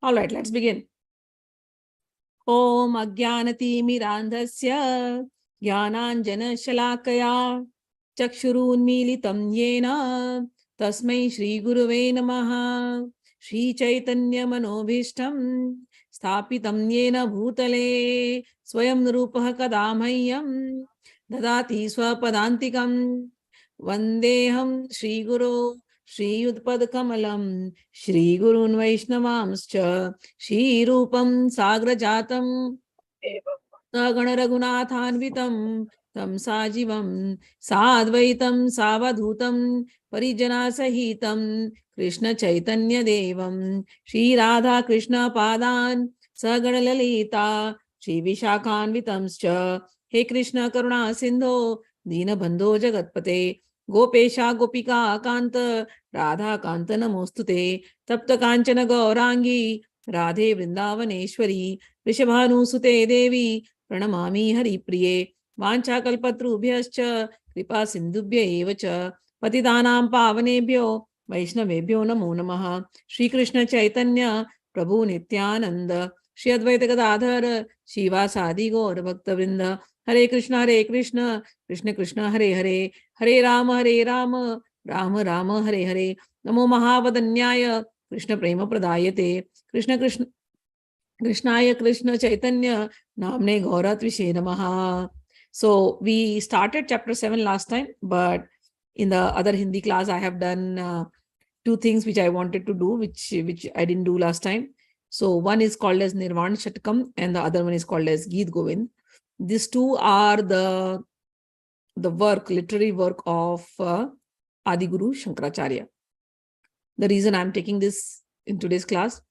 All right, let's begin. Om ajïäna-timirändhasya jïänäïjana-çaläkayä cakñurunmílitam yena tasmai Shri Guruve namaha. Shri Chaitanya Manobhishtam Sthapitam yena bhutale Swayam Rupah Kadamahyam Dadati Swapadantikam Vandeham Shri Guru Shri Yudpad Kamalam Shri Gurun Vaishnavamscha Shri Rupam Sagrajatam Sagana Raghunathanvitam Tam Sajivam Sadvaitam Savadhutam Parijana Sahitam Krishna Chaitanya Devam Shri Radha Krishna Padan Sagana Lalita Shri Vishakhanvitamscha He Krishna Karuna Sindho Dina Bandho Jagatpate Gopesha Gopika Kanta Radha Kanta Namostute Tapta Kanchana Gaurangi Radhe Vrindavaneshwari Rishabhanusute Devi Pranamami Hari Priye Vancha Kalpatrubhyascha Kripa Sindhubhya Evacha Patidanam Pavanebhyo Vaishnavebhyo Namo Namaha Shri Krishna Chaitanya Prabhu Nityananda Shri Advait Gadadhar Shiva Sadi Gaur Bhaktavrinda Hare Krishna Krishna Krishna Hare Hare Hare Rama Rama Rama Hare Hare Namo Mahavadanyaya Krishna Prema Pradayate Krishna Krishnaya Krishna Chaitanya Namne Gauratvishe Namaha. So we started chapter 7 last time, but in the other Hindi class I have done two things which I wanted to do, which I didn't do last time. So one is called as Nirvanashatakam and the other one is called as Bhagavad Gita. These two are the literary work of Adi Guru Shankracharya. The reason I'm taking this in today's class,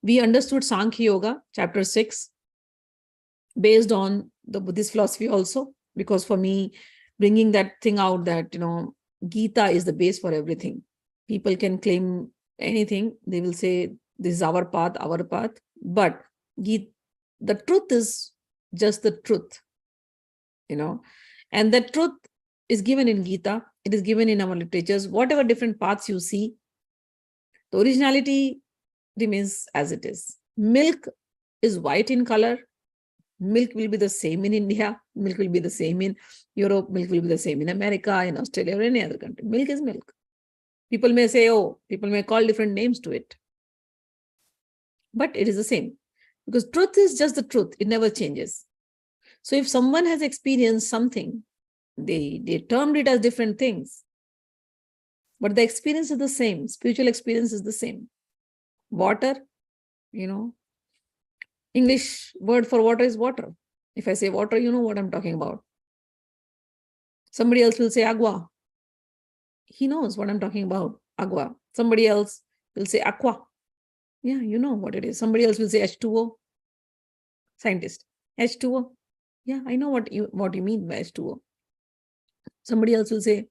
we understood Sankhya Yoga, chapter 6, based on the Buddhist philosophy also, because for me, bringing that thing out that, Gita is the base for everything. People can claim anything. They will say, this is our path. But the truth is just the truth, and that truth is given in Gita. It is given in our literatures. Whatever different paths you see, the originality remains as it is. Milk is white in color. Milk will be the same in India. Milk will be the same in Europe. Milk will be the same in America, in Australia, or any other country. Milk is milk. People may say, people may call different names to it. But it is the same. Because truth is just the truth. It never changes. So if someone has experienced something, they termed it as different things. But the experience is the same. Spiritual experience is the same. Water, English word for water is water. If I say water, you know what I'm talking about. Somebody else will say agua. He knows what I'm talking about, agua. Somebody else will say aqua. Yeah, you know what it is. Somebody else will say H2O. Scientist. H2O. Yeah, I know what you mean by H2O. Somebody else will say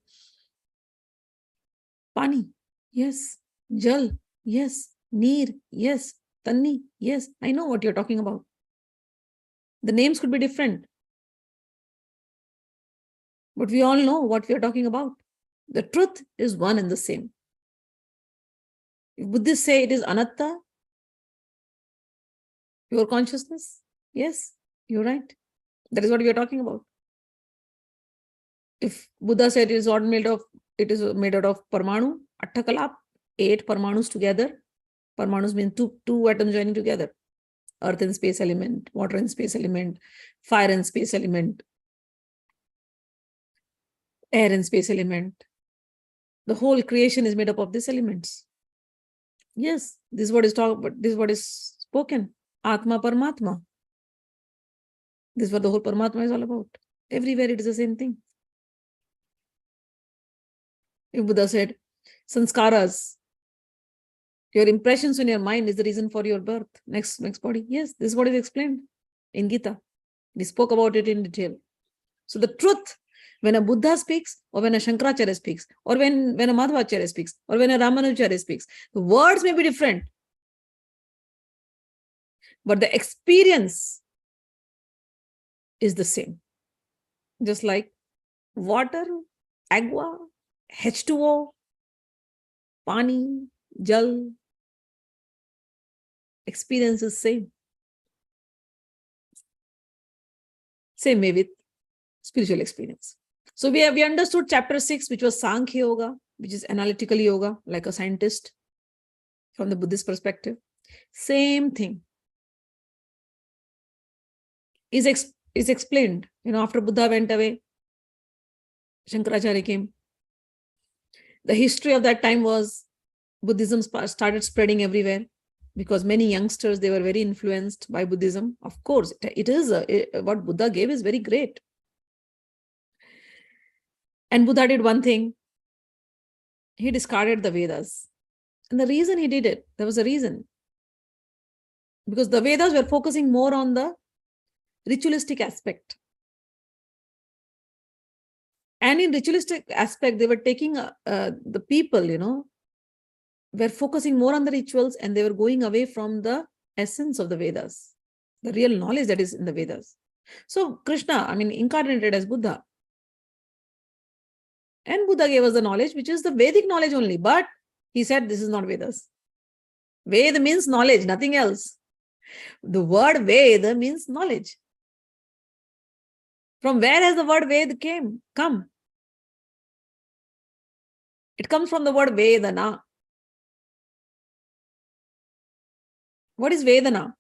pani. Yes. Jal. Yes. Neer. Yes. Tanni. Yes. I know what you're talking about. The names could be different. But we all know what we are talking about. The truth is one and the same. If Buddhists say it is anatta, pure consciousness, yes, you're right. That is what we are talking about. If Buddha said it is made out of parmanu, attakalap, 8 parmanus together. Parmanus means two atoms joining together. Earth and space element, water and space element, fire and space element, air and space element. The whole creation is made up of these elements. Yes, this is what is talked about. This is what is spoken. Atma Paramatma. This is what the whole Paramatma is all about. Everywhere it is the same thing. If Buddha said, sanskaras, your impressions on your mind is the reason for your birth, next body. Yes, this is what is explained in Gita. We spoke about it in detail. So the truth, when a Buddha speaks, or when a Shankracharya speaks, or when a Madhvacharya speaks, or when a Ramanujacharya speaks, the words may be different. But the experience is the same. Just like water, agua, H2O, pani, jal, experience is same. Same way with spiritual experience. So we understood chapter 6, which was Sankhya Yoga, which is analytical yoga, like a scientist from the Buddhist perspective. Same thing is explained. After Buddha went away, Shankracharya came. The history of that time was Buddhism started spreading everywhere because many youngsters, they were very influenced by Buddhism. Of course, what Buddha gave is very great. And Buddha did one thing. He discarded the Vedas. And the reason he did it, there was a reason. Because the Vedas were focusing more on the ritualistic aspect. And in ritualistic aspect, they were taking the people, were focusing more on the rituals, and they were going away from the essence of the Vedas, the real knowledge that is in the Vedas. So Krishna, incarnated as Buddha. And Buddha gave us the knowledge, which is the Vedic knowledge only. But he said, this is not Vedas. Veda means knowledge, nothing else. The word Veda means knowledge. From where has the word Veda come? It comes from the word Vedana. What is Vedana?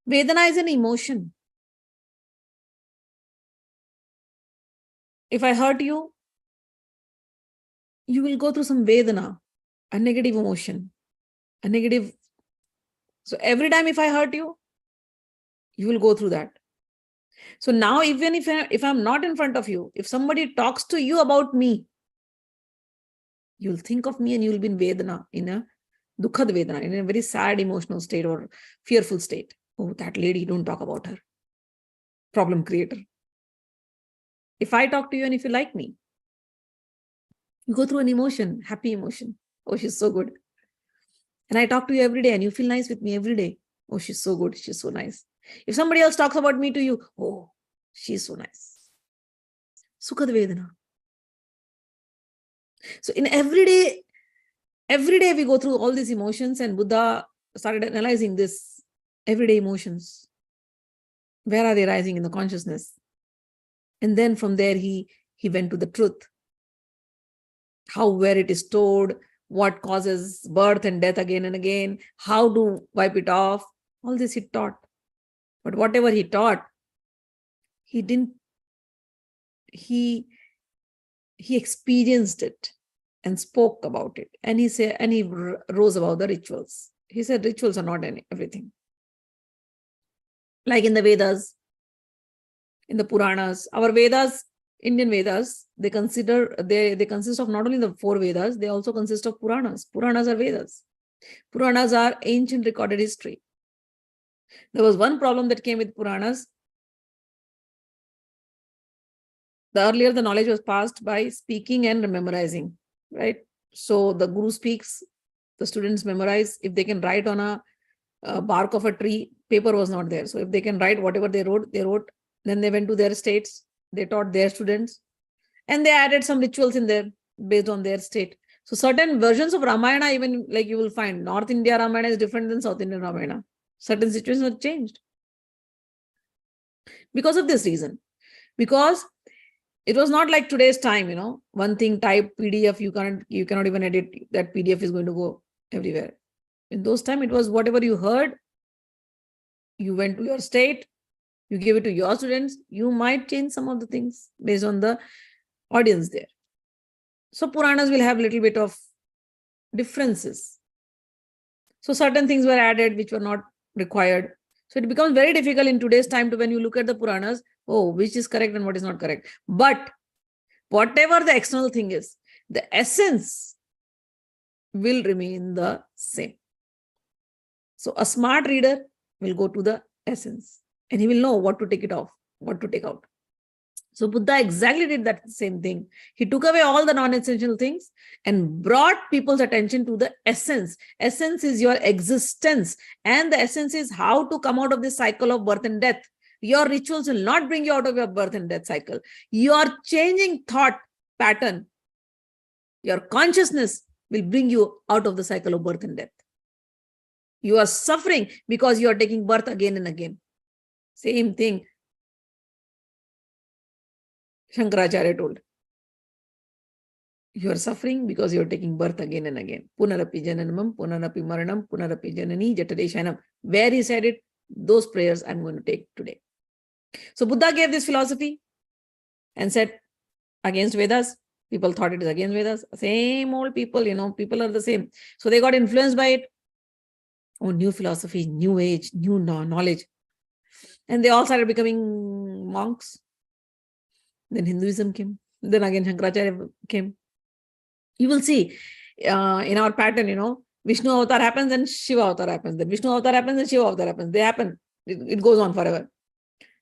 Vedana is an emotion. If I hurt you, you will go through some Vedana, a negative emotion, a negative. So every time if I hurt you, you will go through that. So now even if I'm not in front of you, if somebody talks to you about me, you'll think of me and you'll be in Vedana, in a Dukhad Vedana, in a very sad emotional state or fearful state. Oh, that lady, don't talk about her. Problem creator. If I talk to you and if you like me, you go through an emotion, happy emotion. Oh, she's so good. And I talk to you every day and you feel nice with me every day. Oh, she's so good. She's so nice. If somebody else talks about me to you, oh, she's so nice. Sukhad Vedana. So in every day we go through all these emotions, and Buddha started analyzing this everyday emotions. Where are they rising in the consciousness? And then from there, he went to the truth. Where it is stored, what causes birth and death again and again, how to wipe it off. All this he taught. But whatever he taught, he experienced it and spoke about it. And he rose above the rituals. He said rituals are not everything. Like in the Vedas, in the Puranas, our Vedas, Indian Vedas, they consist of not only the 4 Vedas, they also consist of Puranas. Puranas are Vedas. Puranas are ancient recorded history. There was one problem that came with Puranas. The earlier the knowledge was passed by speaking and memorizing, right? So the guru speaks, the students memorize. If they can write on a bark of a tree, paper was not there. So if they can write whatever they wrote. Then they went to their states, they taught their students, and they added some rituals in there based on their state. So certain versions of Ramayana, even like you will find, North India Ramayana is different than South Indian Ramayana. Certain situations have changed. Because of this reason. Because it was not like today's time, one thing, type PDF, you cannot even edit, that PDF is going to go everywhere. In those times, it was whatever you heard, you went to your state, you give it to your students, you might change some of the things based on the audience there. So Puranas will have a little bit of differences. So certain things were added which were not required. So it becomes very difficult in today's time when you look at the Puranas, which is correct and what is not correct. But whatever the external thing is, the essence will remain the same. So a smart reader will go to the essence and he will know what to take it off, what to take out. So Buddha exactly did that same thing. He took away all the non-essential things and brought people's attention to the essence. Essence is your existence. And the essence is how to come out of this cycle of birth and death. Your rituals will not bring you out of your birth and death cycle. Your changing thought pattern, your consciousness will bring you out of the cycle of birth and death. You are suffering because you are taking birth again and again. Same thing Shankracharya told. You are suffering because you are taking birth again and again. Punarapi jananam, punarapi maranam, punarapi janani jatareshanam. Where he said it, those prayers I'm going to take today. So Buddha gave this philosophy and said against Vedas. People thought it is against Vedas. Same old people, people are the same. So they got influenced by it. Oh, new philosophy, new age, new knowledge. And they all started becoming monks. Then Hinduism came. Then again Shankracharya came. You will see in our pattern, Vishnu avatar happens and Shiva avatar happens. Then Vishnu avatar happens and Shiva avatar happens. They happen. It goes on forever.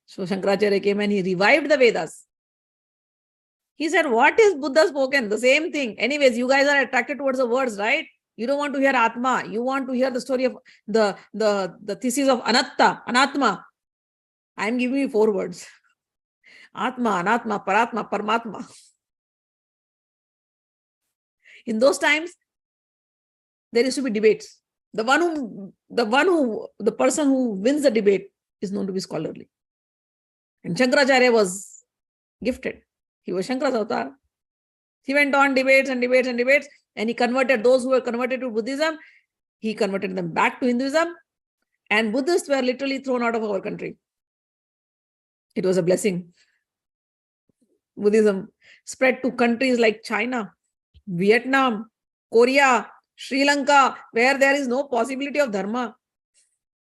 So Shankracharya came and he revived the Vedas. He said, what is Buddha spoken? The same thing. Anyways, you guys are attracted towards the words, right? You don't want to hear Atma. You want to hear the story of the thesis of Anatma. I am giving you 4 words. Atma, Anatma, Paratma, Paramatma. In those times, there used to be debates. The person who wins the debate is known to be scholarly. And Shankracharya was gifted. He was Shankara's avatar. He went on debates and debates and debates, and he converted those who were converted to Buddhism. He converted them back to Hinduism, and Buddhists were literally thrown out of our country. It was a blessing. Buddhism spread to countries like China, Vietnam, Korea, Sri Lanka, where there is no possibility of dharma.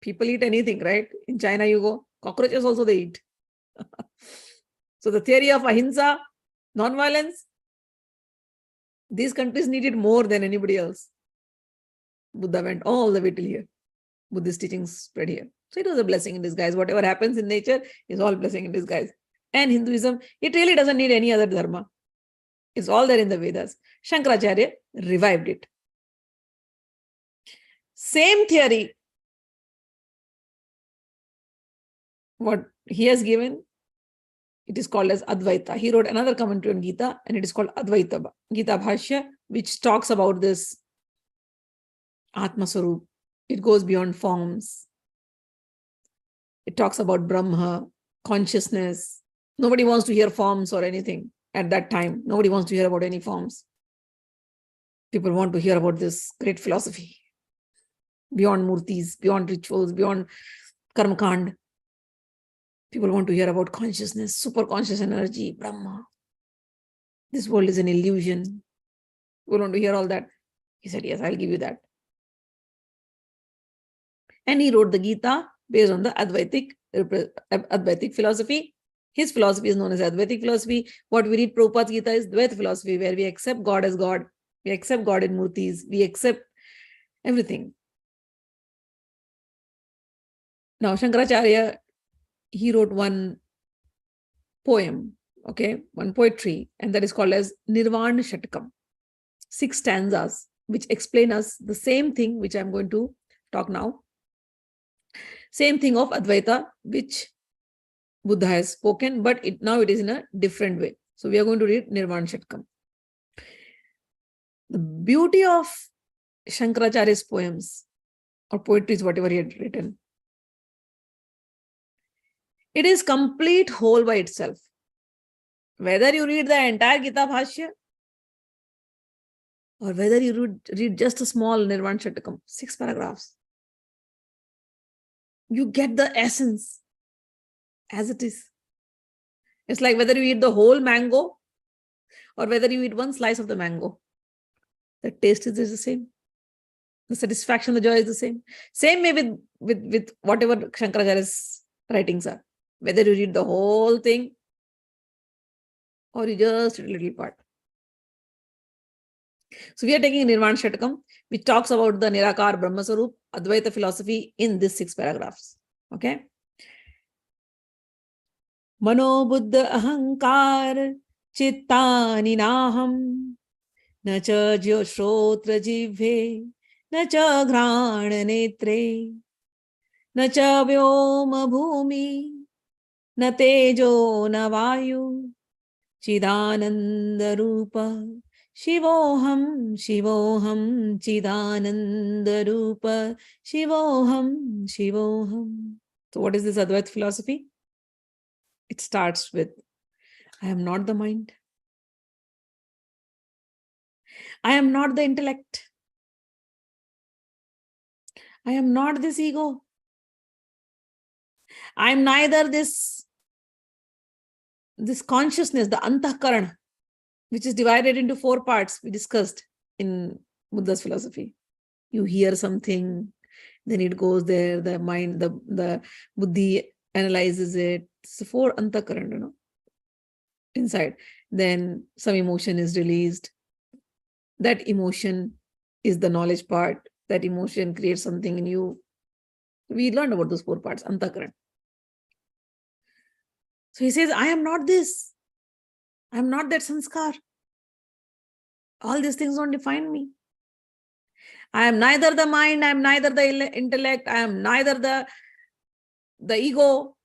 People eat anything, right? In China, you go, cockroaches also they eat. So the theory of ahimsa, non-violence, these countries needed more than anybody else. Buddha went all the way till here. Buddhist teachings spread here. So it was a blessing in disguise. Whatever happens in nature is all blessing in disguise. And Hinduism, it really doesn't need any other dharma. It's all there in the Vedas. Shankracharya revived it. Same theory, what he has given, it is called as Advaita. He wrote another commentary on Gita, and it is called Advait Gita Bhashya, which talks about this Atma Swarup. It goes beyond forms. It talks about Brahma, consciousness. Nobody wants to hear forms or anything at that time. Nobody wants to hear about any forms. People want to hear about this great philosophy. Beyond murtis, beyond rituals, beyond karmakand. People want to hear about consciousness, super conscious energy, Brahma. This world is an illusion. We want to hear all that. He said, yes, I'll give you that. And he wrote the Gita based on the Advaitic philosophy. His philosophy is known as Advaitic philosophy. What we read Prabhupada's Gita is Dvait philosophy, where we accept God as God. We accept God in murtis. We accept everything. Now, Shankracharya, he wrote one poem, one poetry, and that is called as Nirvanashatakam. 6 stanzas, which explain us the same thing which I'm going to talk now. Same thing of Advaita, which Buddha has spoken, but now it is in a different way. So we are going to read Nirvanshatakam. The beauty of Shankracharya's poems or poetry is whatever he had written. It is complete whole by itself. Whether you read the entire Gita Bhashya or whether you read just a small Nirvanshatakam, 6 paragraphs, you get the essence as it is. It's like whether you eat the whole mango or whether you eat one slice of the mango. The taste is the same. The satisfaction, the joy is the same. Same way with whatever Shankracharya's writings are. Whether you read the whole thing or you just read a little part. So we are taking Nirvanshatakam, which talks about the Nirakar Brahma Swarup, Advaita philosophy in these 6 paragraphs. Okay? Mano buddha ahankar chittani naham na cha shrotra jivhe na cha ghrana netre na cha vyoma bhumi na tejo na vayu chidananda rupa shivoham shivoham chidananda rupa shivoham shivoham. So what is this Advait philosophy? It starts with, I am not the mind. I am not the intellect. I am not this ego. I am neither this consciousness, the antahkarana, which is divided into 4 parts we discussed in Buddha's philosophy. You hear something, then it goes there, the mind, the buddhi analyzes it. It's 4 antahkarana, inside. Then some emotion is released. That emotion is the knowledge part. That emotion creates something in you. We learned about those 4 parts, antahkarana. So he says, I am not this. I am not that sanskar. All these things don't define me. I am neither the mind, I am neither the intellect, I am neither the ego,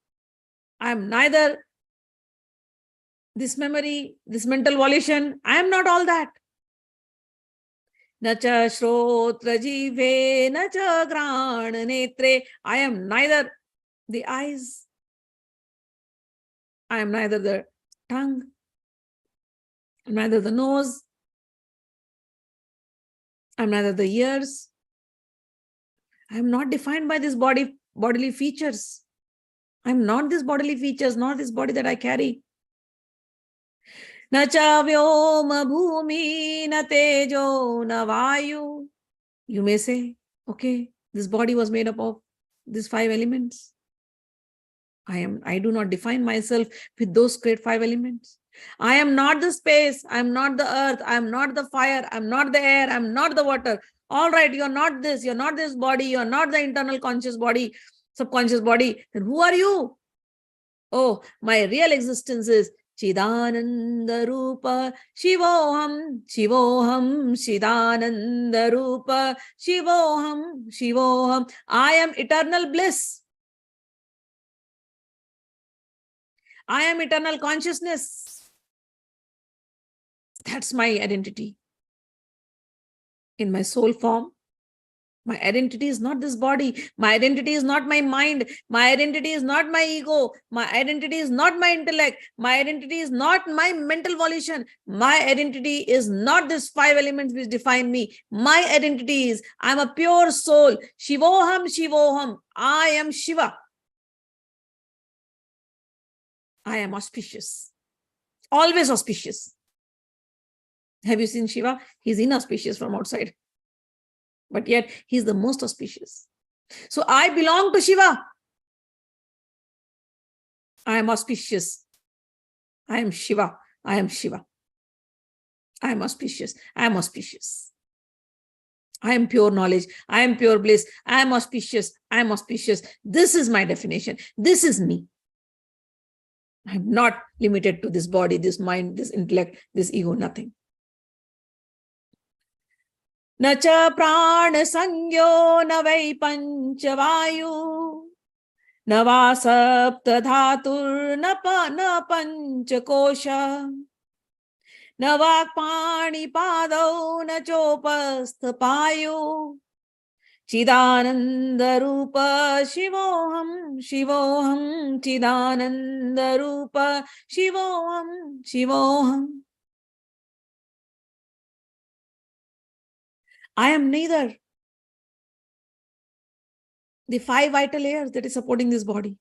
I am neither this memory, this mental volition. I am not all that. Nacha shrotra jive, nacha grana netre. I am neither the eyes, I am neither the tongue, I am neither the nose, I am neither the ears. I am not defined by this bodily features. I am not this bodily features, not this body that I carry. Na cha vyoma bhumi, na tejo, na vayu. You may say, okay, this body was made up of these 5 elements. I do not define myself with those great 5 elements. I am not the space, I am not the earth, I am not the fire, I am not the air, I am not the water. All right, you're not this body, you're not the internal conscious body, subconscious body. Then who are you? Oh, my real existence is Chidananda Rupa Shivoham Shivoham Chidananda Rupa Shivoham Shivoham. I am eternal bliss. I am eternal consciousness. That's my identity. In my soul form, my identity is not this body. My identity is not my mind. My identity is not my ego. My identity is not my intellect. My identity is not my mental volition. My identity is not these 5 elements which define me. My identity is, I'm a pure soul. Shivoham, Shivoham. I am Shiva. I am auspicious. Always auspicious. Have you seen Shiva? He's inauspicious from outside. But yet, he's the most auspicious. So I belong to Shiva. I am auspicious. I am Shiva. I am Shiva. I am auspicious. I am auspicious. I am pure knowledge. I am pure bliss. I am auspicious. I am auspicious. This is my definition. This is me. I am not limited to this body, this mind, this intellect, this ego, nothing. Na cha prana sangyo na vai panchavayu na va sapta dhatur na panchakosha na vakpani padau na chopastha payu Chidananda Rupa Shivoham Shivoham Chidananda Rupa Shivoham Shivoham. I am neither the 5 vital layers that is supporting this body.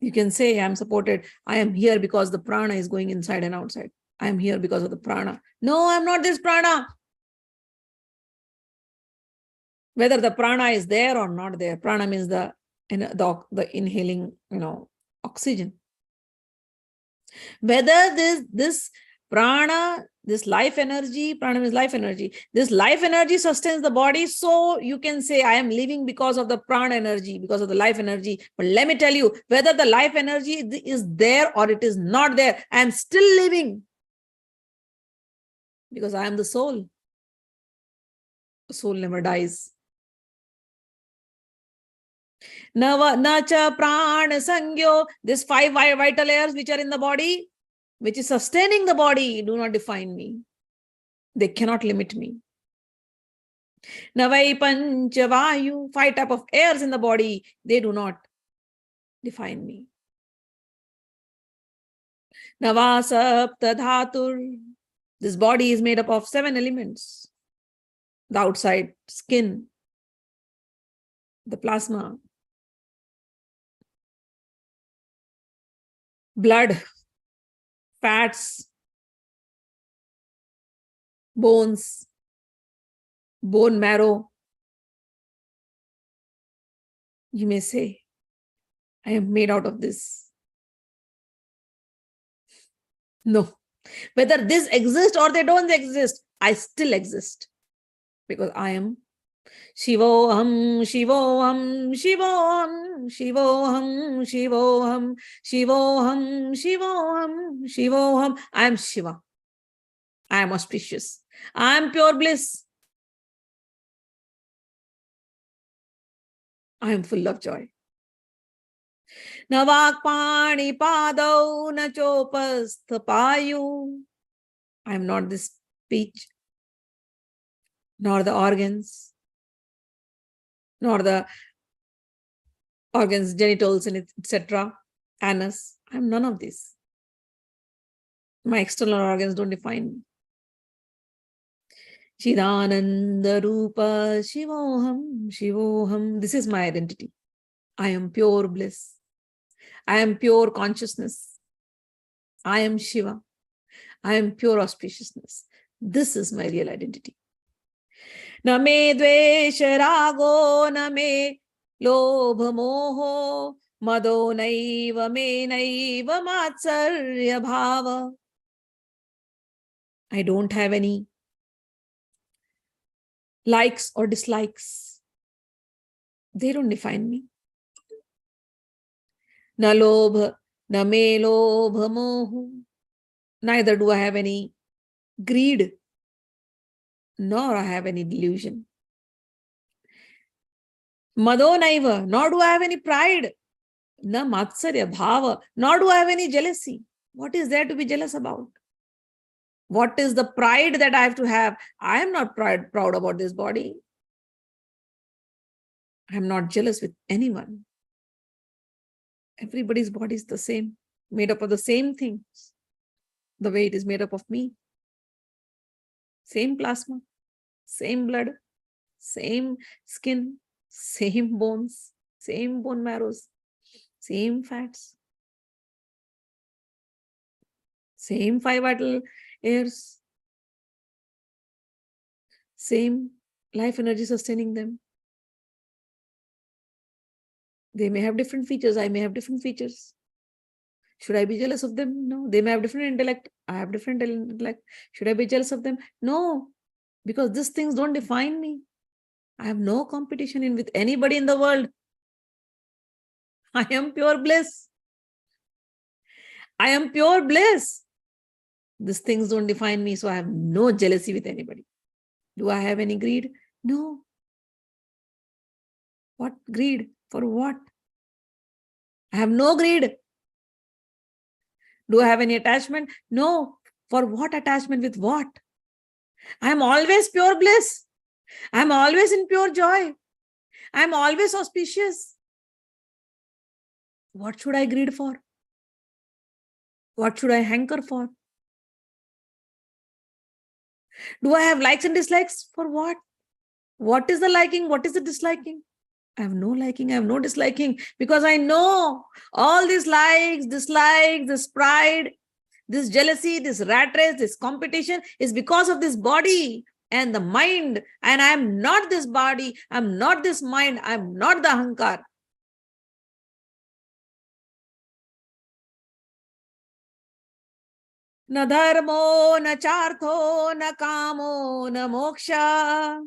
You can say I am supported. I am here because the prana is going inside and outside. I am here because of the prana. No, I am not this prana. Whether the prana is there or not there. Prana means the inhaling, oxygen. Whether this prana, this life energy, prana means life energy. This life energy sustains the body. So you can say, I am living because of the prana energy, because of the life energy. But let me tell you, whether the life energy is there or it is not there, I am still living. Because I am the soul. The soul never dies. Nacha prana sangyo, these five vital layers which are in the body, which is sustaining the body, do not define me. They cannot limit me. Navai pancha vayu, five type of airs in the body, they do not define me. Navasapta dhatur, this body is made up of 7 elements. The outside skin, the plasma, blood, fats, bones, bone marrow. You may say, I am made out of this. No. Whether this exists or they don't exist, I still exist. Because I am Shivoham, Shivoham, Shivoham, Shivoham, Shivoham, Shivoham, Shivoham, Shivoham. I am Shiva. I am auspicious. I am pure bliss. I am full of joy. Na vakpani padau na chopasthapayu. I am not this speech, nor the organs, nor the organs, genitals, and etc. Anus. I am none of this. My external organs don't define me. Chidananda Rupa Shivoham, Shivoham. This is my identity. I am pure bliss. I am pure consciousness. I am Shiva. I am pure auspiciousness. This is my real identity. Na me dvesha rago, na me lobha moho, mado naiva me naiva matsarya bhava. I don't have any likes or dislikes. They don't define me. Na lobha, na me lobha moho. Neither do I have any greed, nor I have any delusion. Mado naiva, nor do I have any pride. Na matsarya bhava, nor do I have any jealousy. What is there to be jealous about? What is the pride that I have to have? I am not proud about this body. I am not jealous with anyone. Everybody's body is the same, made up of the same things. The way it is made up of me. Same plasma, same blood, same skin, same bones, same bone marrows, same fats, same 5 vital airs, same life energy sustaining them. They may have different features, I may have different features. Should I be jealous of them? No. They may have different intellect, I have different intellect. Should I be jealous of them? No. Because these things don't define me. I have no competition with anybody in the world. I am pure bliss. I am pure bliss. These things don't define me, so I have no jealousy with anybody. Do I have any greed? No. What greed? For what? I have no greed. Do I have any attachment? No. For what attachment? With what? I am always pure bliss. I am always in pure joy. I am always auspicious. What should I greed for? What should I hanker for? Do I have likes and dislikes? For what? What is the liking? What is the disliking? I have no liking, I have no disliking, because I know all these likes, dislikes, this pride, this jealousy, this rat race, this competition is because of this body and the mind. And I am not this body, I am not this mind, I am not the ahankar. Na dharmo, na chartho, na kamo, na moksha.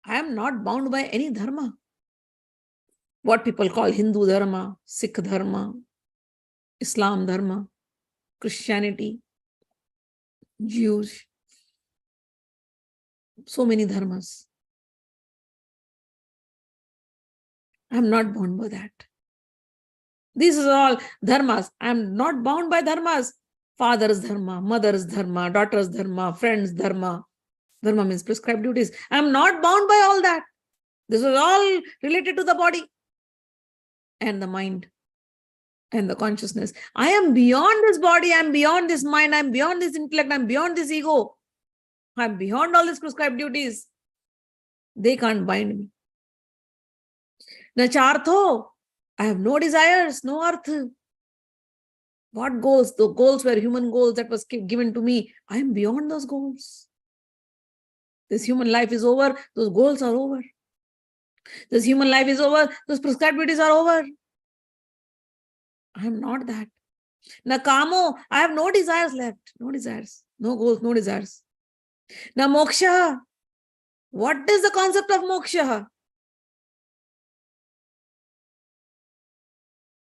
I am not bound by any dharma. What people call Hindu dharma, Sikh dharma, Islam dharma, Christianity, Jews, so many dharmas. I'm not bound by that. These are all dharmas. I'm not bound by dharmas. Father's dharma, mother's dharma, daughter's dharma, friend's dharma. Dharma means prescribed duties. I'm not bound by all that. This is all related to the body and the mind and the consciousness. I am beyond this body. I'm beyond this mind. I'm beyond this intellect. I'm beyond this ego. I'm beyond all these prescribed duties. They can't bind me. Nachartho. I have no desires, no artha. What goals? The goals were human goals that was given to me. I am beyond those goals. This human life is over. Those goals are over. This human life is over. Those prescribed duties are over. I am not that. Nakamo. I have no desires left. No desires. No goals, no desires. Na moksha. What is the concept of moksha?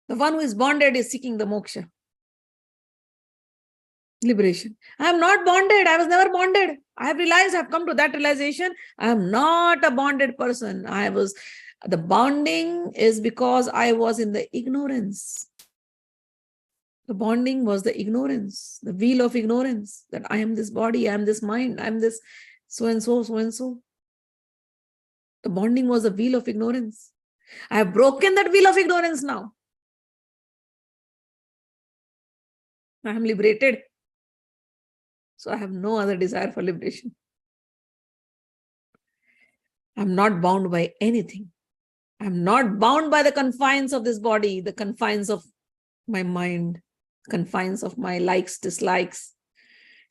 The one who is bonded is seeking the moksha. Liberation. I am not bonded. I was never bonded. I have realized, I have come to that realization. I am not a bonded person. The bonding is because I was in the ignorance. The bonding was the ignorance, the wheel of ignorance, that I am this body, I am this mind, I am this so-and-so, so-and-so. The bonding was the wheel of ignorance. I have broken that wheel of ignorance now. I am liberated. So I have no other desire for liberation. I'm not bound by anything. I'm not bound by the confines of this body, the confines of my mind, confines of my likes, dislikes,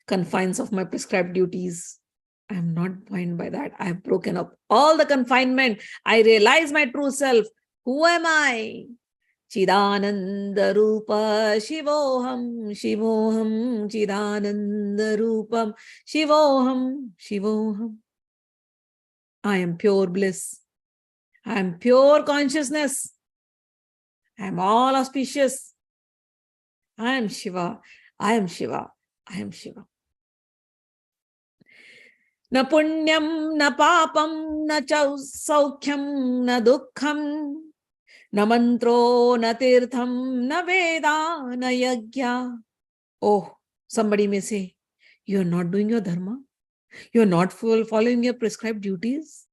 confines of my prescribed duties. I'm not bound by that. I have broken up all the confinement. I realize my true self. Who am I? Chidananda Rupa Shivoham Shivoham Chidananda Rupam Shivoham Shivoham. I am pure bliss. I am pure consciousness. I am all auspicious. I am Shiva. I am Shiva. I am Shiva. Na punyam, na papam, na saukhyam, na dukkham. Na mantro, na tirtham, na veda, na yajna. Oh, somebody may say, you are not doing your dharma. You are not following your prescribed duties.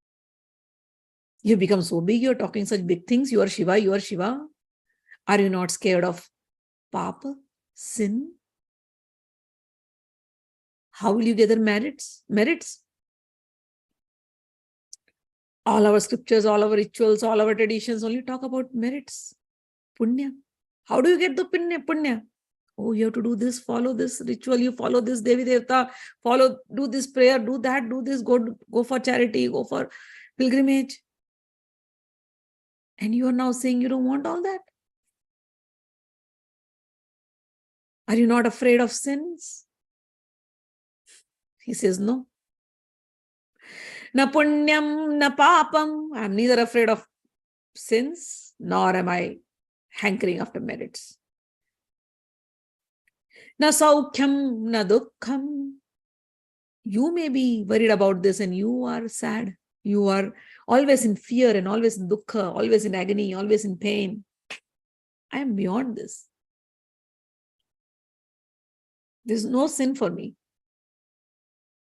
You become so big, you are talking such big things. You are Shiva, you are Shiva. Are you not scared of papa, sin? How will you gather merits? All our scriptures, all our rituals, all our traditions only talk about merits. Punya. How do you get the punya? Oh, you have to do this, follow this ritual, you follow this Devi Devta, do this prayer, do that, do this, go for charity, go for pilgrimage. And you are now saying you don't want all that? Are you not afraid of sins? He says, no. Na punyam, na papam. I am neither afraid of sins, nor am I hankering after merits. Na saukhyam, na dukkham. You may be worried about this and you are sad. You are always in fear and always in dukkha, always in agony, always in pain. I am beyond this. There's no sin for me.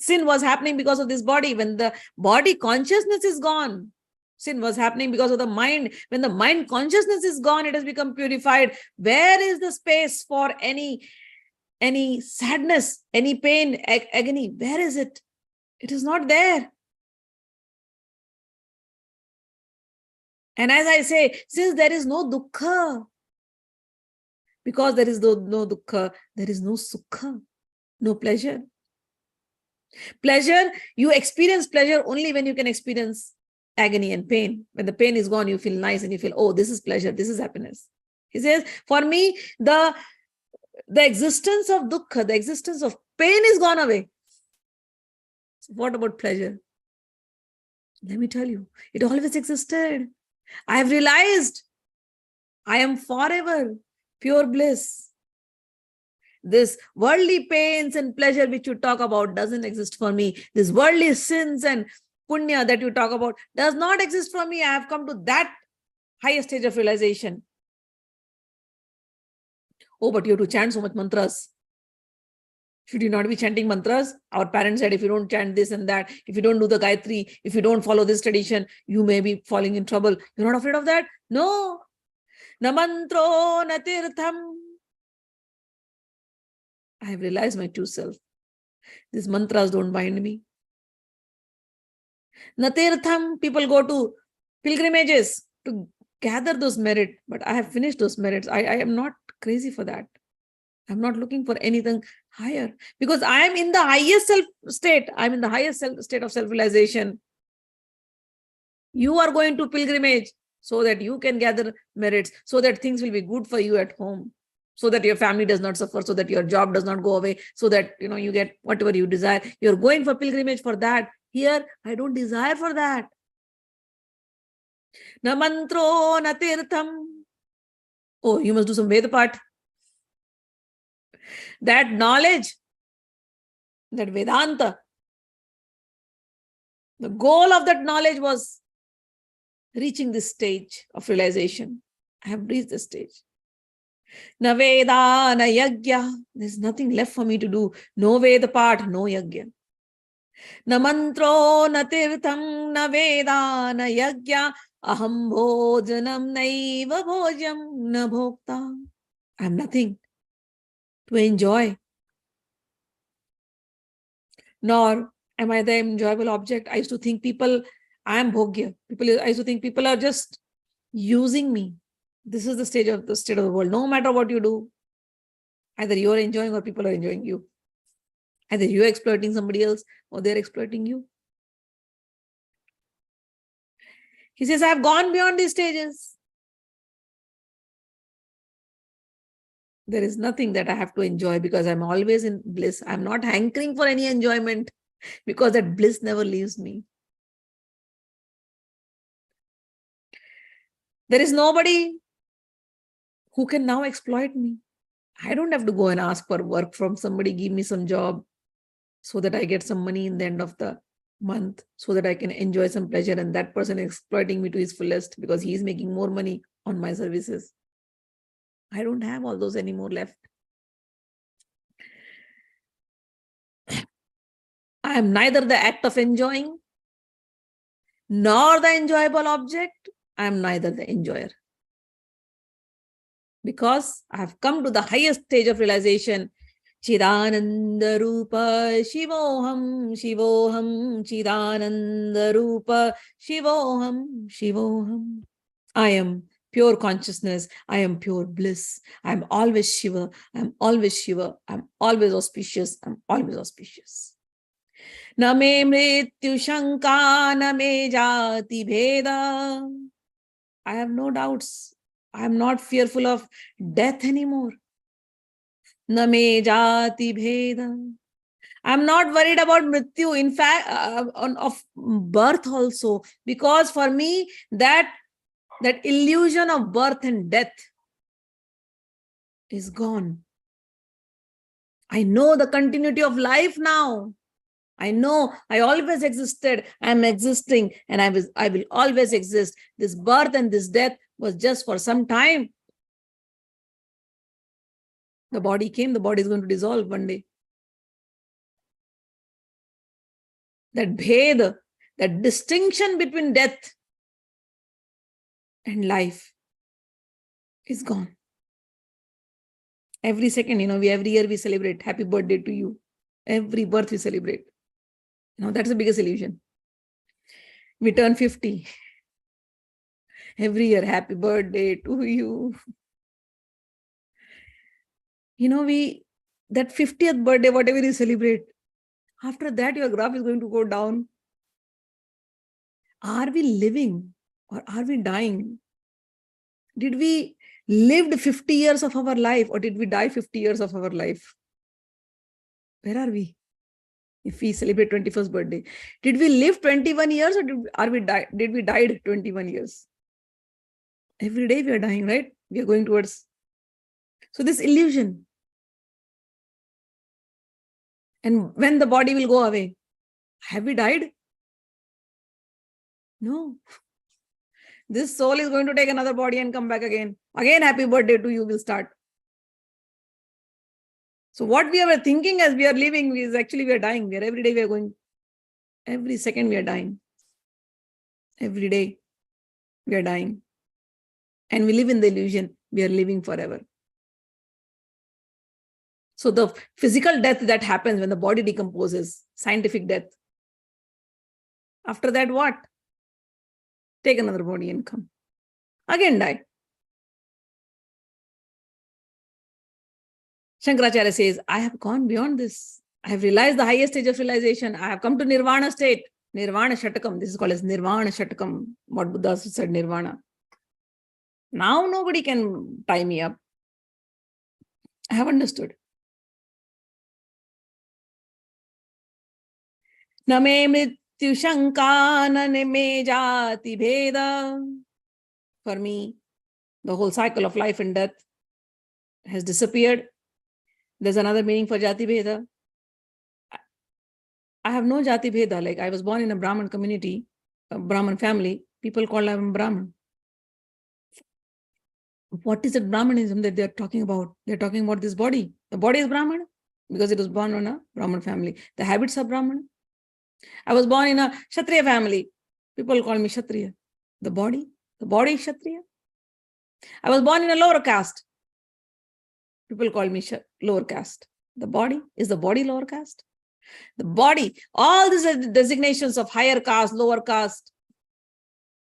Sin was happening because of this body. When the body consciousness is gone, sin was happening because of the mind. When the mind consciousness is gone, it has become purified. Where is the space for any sadness, any pain, agony? Where is it? It is not there. And as I say, since there is no dukkha, because there is no dukkha, there is no sukha, no pleasure. Pleasure, you experience pleasure only when you can experience agony and pain. When the pain is gone, you feel nice and you feel, oh, this is pleasure, this is happiness. He says, for me, the existence of dukkha, the existence of pain is gone away. So what about pleasure? Let me tell you, it always existed. I have realized I am forever pure bliss. This worldly pains and pleasure which you talk about doesn't exist for me. This worldly sins and punya that you talk about does not exist for me. I have come to that highest stage of realization. Oh, but you have to chant so much mantras. Should you not be chanting mantras? Our parents said, if you don't chant this and that, if you don't do the Gayatri, if you don't follow this tradition, you may be falling in trouble. You're not afraid of that? No. Na mantro na tirtham. I have realized my true self. These mantras don't bind me. Na tirtham, people go to pilgrimages to gather those merits, but I have finished those merits. I am not crazy for that. I'm not looking for anything higher because I am in the highest self state. I'm in the highest state of self-realization. You are going to pilgrimage so that you can gather merits, so that things will be good for you at home, so that your family does not suffer, so that your job does not go away, so that you get whatever you desire. You're going for pilgrimage for that. Here, I don't desire for that. Na mantro na tirtham. Oh, you must do some Veda part. That knowledge, that Vedanta, the goal of that knowledge was reaching this stage of realization. I have reached this stage. Na Veda, na Yajna. There's nothing left for me to do. No Veda part, no Yajna. Na mantro, na tirtham, na Veda, na Yajna. Aham bhojanam naiva bhojam na bhokta. I'm nothing to enjoy. Nor am I the enjoyable object. I used to think I am bhogya. I used to think people are just using me. This is the state of the world. No matter what you do, either you are enjoying or people are enjoying you. Either you are exploiting somebody else or they're exploiting you. He says, I have gone beyond these stages. There is nothing that I have to enjoy because I'm always in bliss. I'm not hankering for any enjoyment because that bliss never leaves me. There is nobody who can now exploit me. I don't have to go and ask for work from somebody, give me some job so that I get some money in the end of the month, so that I can enjoy some pleasure, and that person is exploiting me to his fullest because he is making more money on my services. I don't have all those anymore left. I am neither the act of enjoying nor the enjoyable object. I am neither the enjoyer. Because I have come to the highest stage of realization. Chidananda Rupa Shivoham Shivoham Chidananda Rupa Shivoham Shivoham. I am pure consciousness. I am pure bliss. I am always Shiva. I am always Shiva. I am always auspicious. I am always auspicious. Na me mrityu shanka, na me jati bheda. I have no doubts. I am not fearful of death anymore. Na me jati bheda. I am not worried about mrityu, in fact, of birth also, because for me, that illusion of birth and death is gone. I know the continuity of life now. I know I always existed, I am existing, and I will always exist. This birth and this death was just for some time. The body came, the body is going to dissolve one day. That bhed, that distinction between death and life is gone. Every second, every year we celebrate happy birthday to you. Every birth we celebrate. That's the biggest illusion. We turn 50. Every year, happy birthday to you. That 50th birthday, whatever you celebrate, after that, your graph is going to go down. Are we living or are we dying? Did we live 50 years of our life or did we die 50 years of our life? Where are we? If we celebrate 21st birthday, did we live 21 years or did we died 21 years? Every day we are dying, right? We are going towards. So this illusion. And when the body will go away, have we died? No. This soul is going to take another body and come back again. Again, happy birthday to you will start. So what we are thinking as we are living is actually we are dying. Every day we are going, every second we are dying. Every day we are dying. And we live in the illusion we are living forever. So the physical death that happens when the body decomposes, scientific death. After that, what? Take another body and come. Again die. Shankracharya says, I have gone beyond this. I have realized the highest stage of realization. I have come to Nirvana state. Nirvanashatakam. This is called as Nirvanashatakam. What Buddha said, Nirvana. Now nobody can tie me up. I have understood. Na me mrityu shanka na me jati bheda. For me, the whole cycle of life and death has disappeared. There's another meaning for jati bheda. I have no jati bheda. Like I was born in a Brahmin community, a Brahmin family. People call them Brahmin. What is it Brahmanism that they're talking about? They're talking about this body. The body is Brahman because it was born in a Brahmin family. The habits are Brahman. I was born in a Kshatriya family. People call me Kshatriya. The body is Kshatriya. I was born in a lower caste. People call me lower caste. The body lower caste. The body, all these designations of higher caste, lower caste,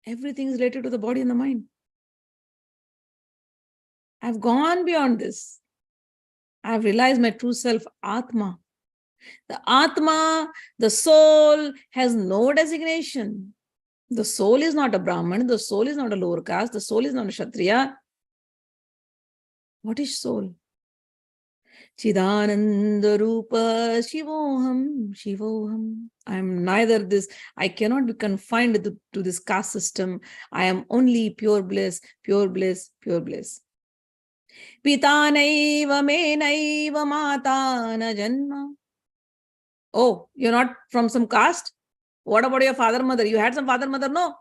everything is related to the body and the mind. I've gone beyond this. I've realized my true self, Atma. The Atma, the soul, has no designation. The soul is not a Brahman. The soul is not a lower caste. The soul is not a Kshatriya. What is soul? Chidananda Rupa Shivoham, Shivoham. I am neither this. I cannot be confined to this caste system. I am only pure bliss, pure bliss, pure bliss. Pita naiva me naiva mata na janma. Oh, you're not from some caste? What about your father, mother? You had some father, mother? No.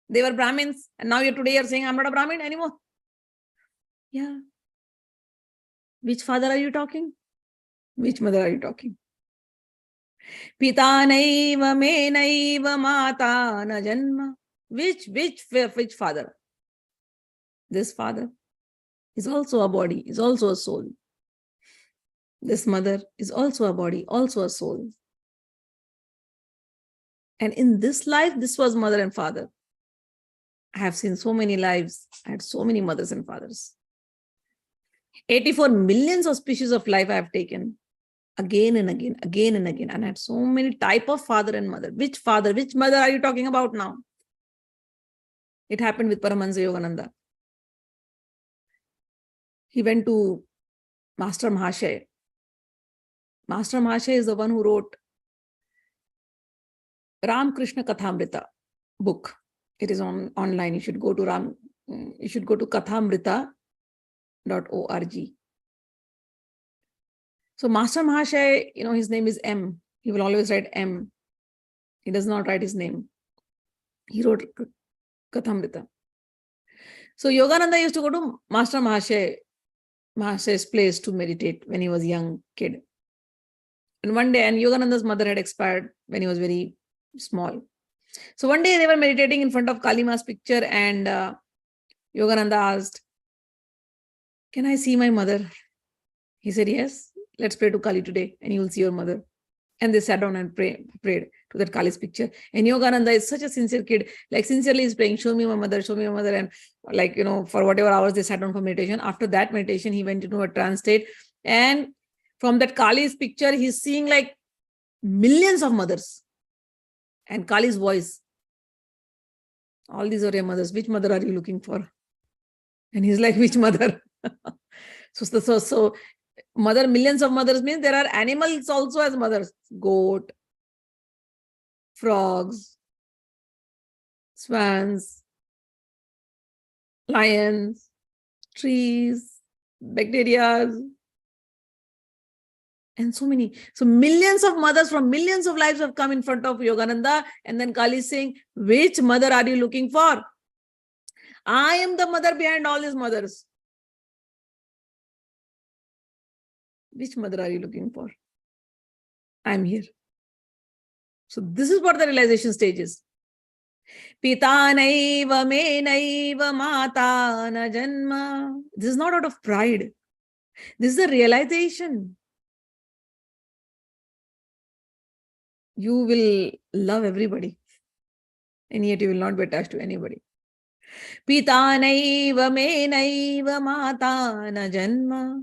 They were Brahmins. And now today you're saying, I'm not a Brahmin anymore. Yeah. Which father are you talking? Which mother are you talking? Pita naiva me naiva mata na janma. Which father? This father is also a body, is also a soul. This mother is also a body, also a soul. And in this life, this was mother and father. I have seen so many lives. I had so many mothers and fathers. 84 millions of species of life I have taken again and again, again and again. And I had so many type of father and mother. Which father, which mother are you talking about now? It happened with Paramahansa Yogananda. He went to Master Mahashaya. Master Mahashaya is the one who wrote Ram Krishna Kathamrita book. It is online. You should go to kathamrita.org. So Master Mahashaya, his name is M. He will always write M. He does not write his name. He wrote Kathamrita. So Yogananda used to go to Master Mahashaya's place to meditate when he was a young kid. And one day, and Yogananda's mother had expired when he was very small. So one day they were meditating in front of Kali Ma's picture, and Yogananda asked, "Can I see my mother?" He said, "Yes, let's pray to Kali today and you will see your mother." And they sat down and prayed to that Kali's picture. And Yogananda is such a sincere kid, like sincerely is praying, "Show me my mother, show me my mother." And for whatever hours they sat down for meditation. After that meditation, he went into a trance state. And from that Kali's picture, he's seeing like millions of mothers. And Kali's voice, "All these are your mothers. Which mother are you looking for?" And he's like, "Which mother?" So mother, millions of mothers means there are animals also as mothers. Goat, frogs, swans, lions, trees, bacteria, and so many. So millions of mothers from millions of lives have come in front of Yogananda. And then Kali is saying, "Which mother are you looking for?" I am the mother behind all these mothers. Which mother are you looking for? I'm here. So this is what the realization stage is. Pita naiva me naiva mata na janma. This is not out of pride. This is a realization. You will love everybody, and yet you will not be attached to anybody. Pita naiva me naiva mata na janma.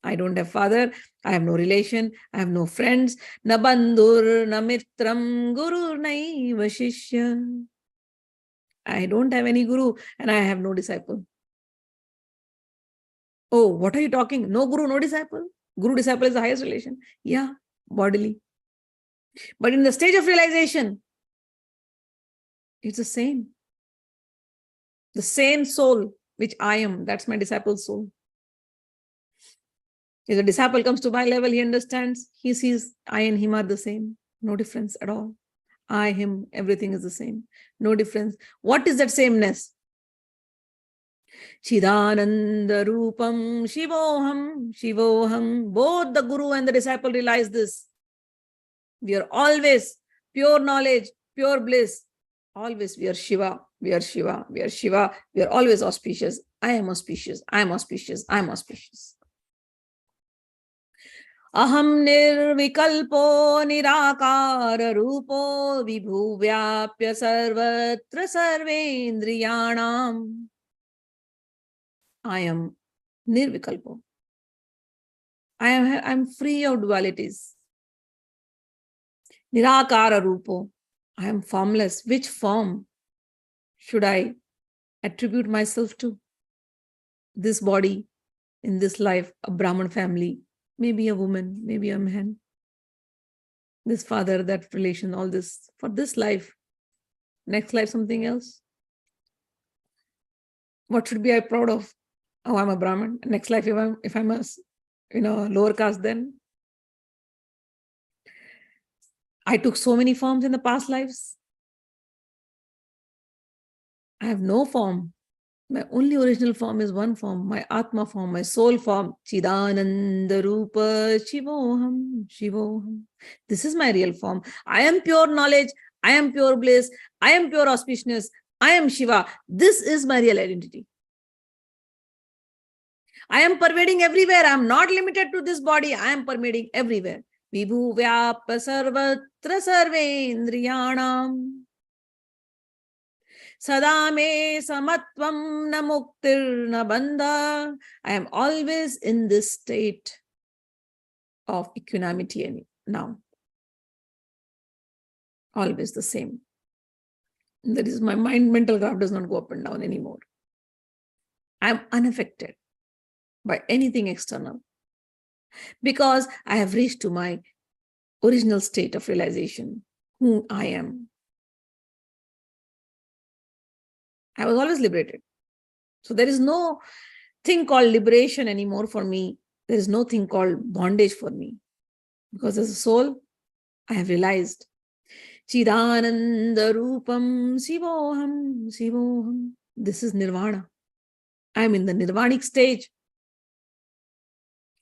I don't have father, I have no relation, I have no friends. Na bandhur, na mitram, guru naiva shishya. I don't have any guru and I have no disciple. Oh, what are you talking? No guru, no disciple? Guru disciple is the highest relation. Yeah, bodily. But in the stage of realization, it's the same. The same soul which I am, that's my disciple's soul. If a disciple comes to my level, he understands, he sees I and him are the same. No difference at all. I, him, everything is the same. No difference. What is that sameness? Chidananda Rupam Shivoham Shivoham. Both the guru and the disciple realize this. We are always pure knowledge, pure bliss. Always we are Shiva, we are Shiva, we are Shiva. We are always auspicious. I am auspicious, I am auspicious, I am auspicious. Aham nirvikalpo nirakara rupo vibhuvyapya sarvatra sarvendriyanam. I am nirvikalpo. I am free of dualities. Nirakara rupo. I am formless. Which form should I attribute myself to? This body, in this life, a Brahman family, maybe a woman, maybe a man. This father, that relation, all this. For this life. Next life, something else. What should be I proud of? Oh, I'm a Brahman. Next life, if I'm a lower caste, then I took so many forms in the past lives. I have no form. My only original form is one form, my Atma form, my soul form. Chidananda Rupa Shivoham Shivoham. This is my real form. I am pure knowledge. I am pure bliss. I am pure auspiciousness. I am Shiva. This is my real identity. I am pervading everywhere. I am not limited to this body. I am pervading everywhere. Vibhu vyapa sarvatra sarvendriyanam. Sadame samatvam na muktir na bandha. I am always in this state of equanimity now. Always the same. That is, my mental graph does not go up and down anymore. I am unaffected by anything external because I have reached to my original state of realization, who I am. I was always liberated. So there is no thing called liberation anymore for me. There is no thing called bondage for me. Because as a soul, I have realized Chidananda Rupam Sivoham Sivoham. This is Nirvana. I am in the Nirvanic stage.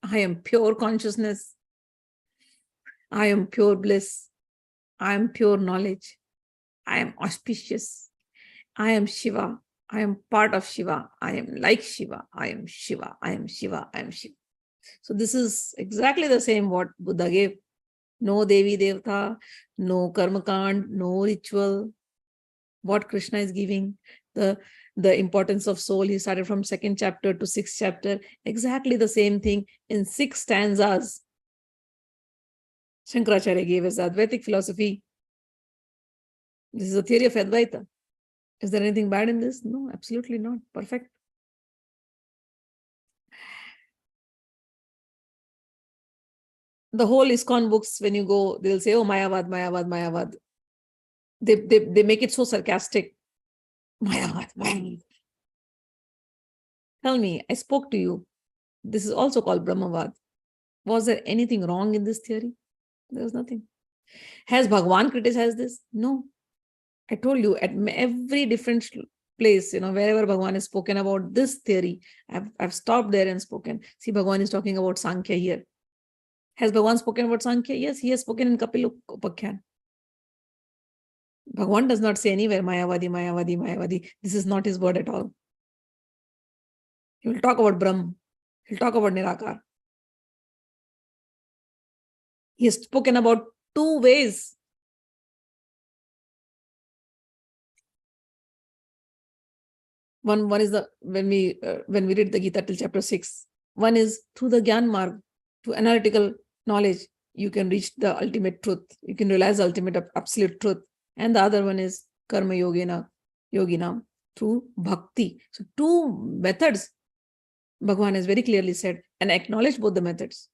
I am pure consciousness. I am pure bliss. I am pure knowledge. I am auspicious. I am Shiva. I am part of Shiva. I am like Shiva. I am Shiva. I am Shiva. I am Shiva. So this is exactly the same what Buddha gave. No Devi Devta, no Karmakand, no ritual. What Krishna is giving, the importance of soul. He started from 2nd chapter to 6th chapter. Exactly the same thing in 6 stanzas. Shankracharya gave us Advait Philosophy. This is a theory of Advaita. Is there anything bad in this? No, absolutely not. Perfect. The whole ISKCON books, when you go, they'll say, oh, Mayavad, Mayavad, Mayavad. They make it so sarcastic. Mayavad, Mayavad. Tell me, I spoke to you. This is also called Bramhvaad. Was there anything wrong in this theory? There was nothing. Has Bhagwan criticized this? No. I told you, at every different place, wherever Bhagwan has spoken about this theory, I've stopped there and spoken. See, Bhagwan is talking about Sankhya here. Has Bhagwan spoken about Sankhya? Yes, he has spoken in Kapil Upakhyan. Bhagwan does not say anywhere Mayavadi, Mayavadi, Mayavadi. This is not his word at all. He will talk about Brahm. He'll talk about Nirakar. He has spoken about two ways. One is when we read the Gita till chapter 6. One is through the Gyan Marg, through analytical knowledge, you can reach the ultimate truth. You can realize the ultimate absolute truth. And the other one is Karma Yoginam, through Bhakti. So two methods, Bhagwan has very clearly said, and acknowledged both the methods.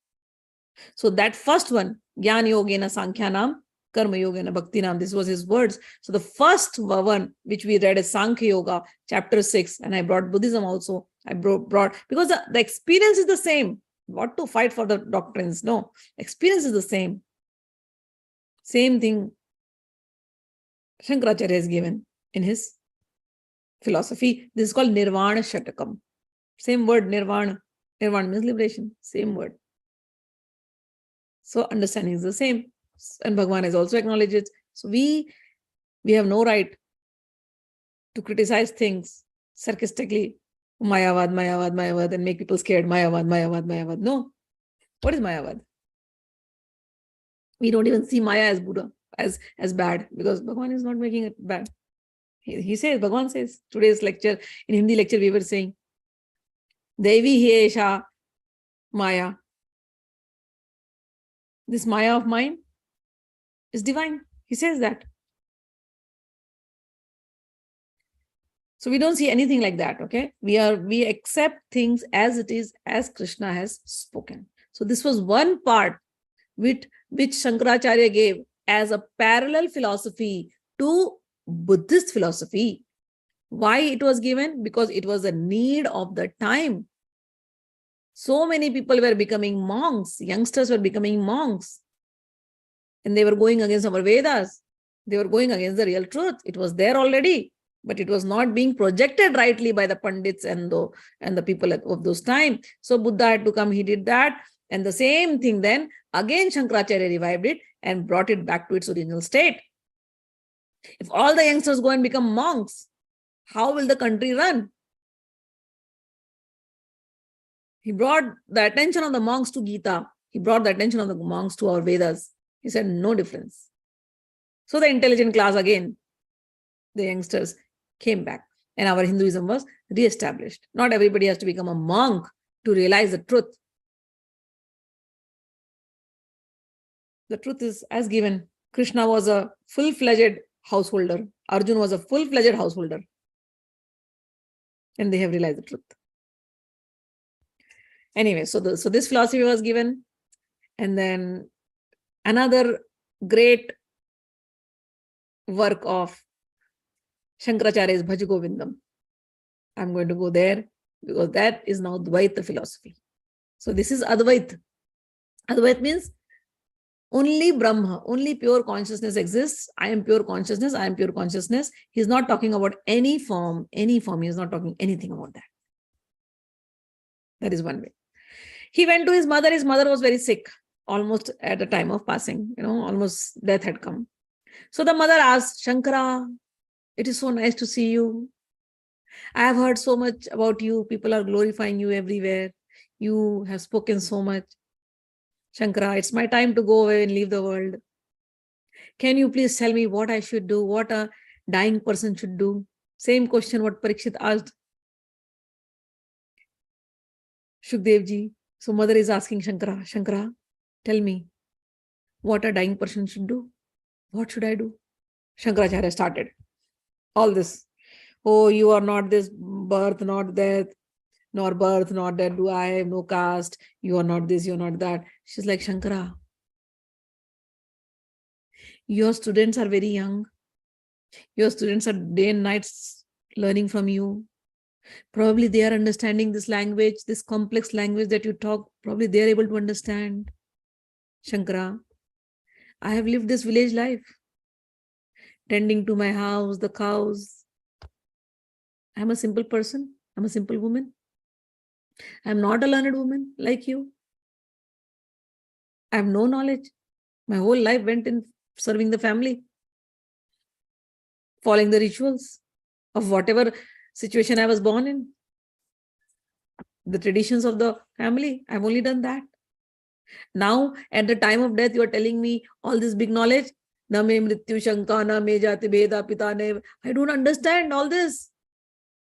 So that first one, Jnana Yogena Sankhyanam, Karma Yogena Bhaktinam, this was his words. So the first one, which we read is Sankhya Yoga, chapter 6, and I brought Buddhism also. I brought because the experience is the same. What to fight for the doctrines? No, experience is the same. Same thing Shankracharya has given in his philosophy. This is called Nirvanashatakam. Same word, Nirvana. Nirvana means liberation. Same word. So understanding is the same. And Bhagwan has also acknowledged it. So we have no right to criticize things sarcastically. Mayavad, Mayavad, Mayavad, and make people scared. Mayavad, Mayavad, Mayavad. No. What is Mayavad? We don't even see Maya as Buddha, as bad, because Bhagwan is not making it bad. He says, Bhagwan says, today's lecture, in Hindi lecture, we were saying, Devi Hiesha Maya. This Maya of mine is divine. He says that. So we don't see anything like that, okay? We accept things as it is, as Krishna has spoken. So this was one part which Shankracharya gave as a parallel philosophy to Buddhist philosophy. Why it was given? Because it was a need of the time. So many people were becoming monks. Youngsters were becoming monks. And they were going against our Vedas. They were going against the real truth. It was there already, but it was not being projected rightly by the Pandits and the people of those times. So Buddha had to come, he did that. And the same thing then, again Shankracharya revived it and brought it back to its original state. If all the youngsters go and become monks, how will the country run? He brought the attention of the monks to Gita. He brought the attention of the monks to our Vedas. He said, no difference. So the intelligent class again, the youngsters came back and our Hinduism was re-established. Not everybody has to become a monk to realize the truth. The truth is as given. Krishna was a full-fledged householder. Arjuna was a full-fledged householder. And they have realized the truth. Anyway, so this philosophy was given. And then another great work of Shankracharya is Bhaj Govindam. I'm going to go there because that is now Dvait philosophy. So this is Advait. Advait means only Brahma, only pure consciousness exists. I am pure consciousness. I am pure consciousness. He's not talking about any form. He is not talking anything about that. That is one way. He went to his mother. His mother was very sick, almost at the time of passing, almost death had come. So the mother asked, Shankara, it is so nice to see you. I have heard so much about you. People are glorifying you everywhere. You have spoken so much. Shankara, it's my time to go away and leave the world. Can you please tell me what I should do, what a dying person should do? Same question what Parikshit asked Shukdev ji. So mother is asking Shankara, Shankara, tell me what a dying person should do. What should I do? Shankracharya started all this. Oh, you are not this birth, not death, nor birth, not death. Do I have no caste? You are not this, you are not that. She's like, Shankara, your students are very young. Your students are day and nights learning from you. Probably they are understanding this language, this complex language that you talk. Probably they are able to understand. Shankara, I have lived this village life, tending to my house, the cows, I'm a simple person. I'm a simple woman. I'm not a learned woman like you. I have no knowledge. My whole life went in serving the family, following the rituals of whatever situation I was born in. The traditions of the family. I've only done that. Now, at the time of death, you are telling me all this big knowledge. Na me mrityu shanka, na me jati bheda pita ne. I don't understand all this.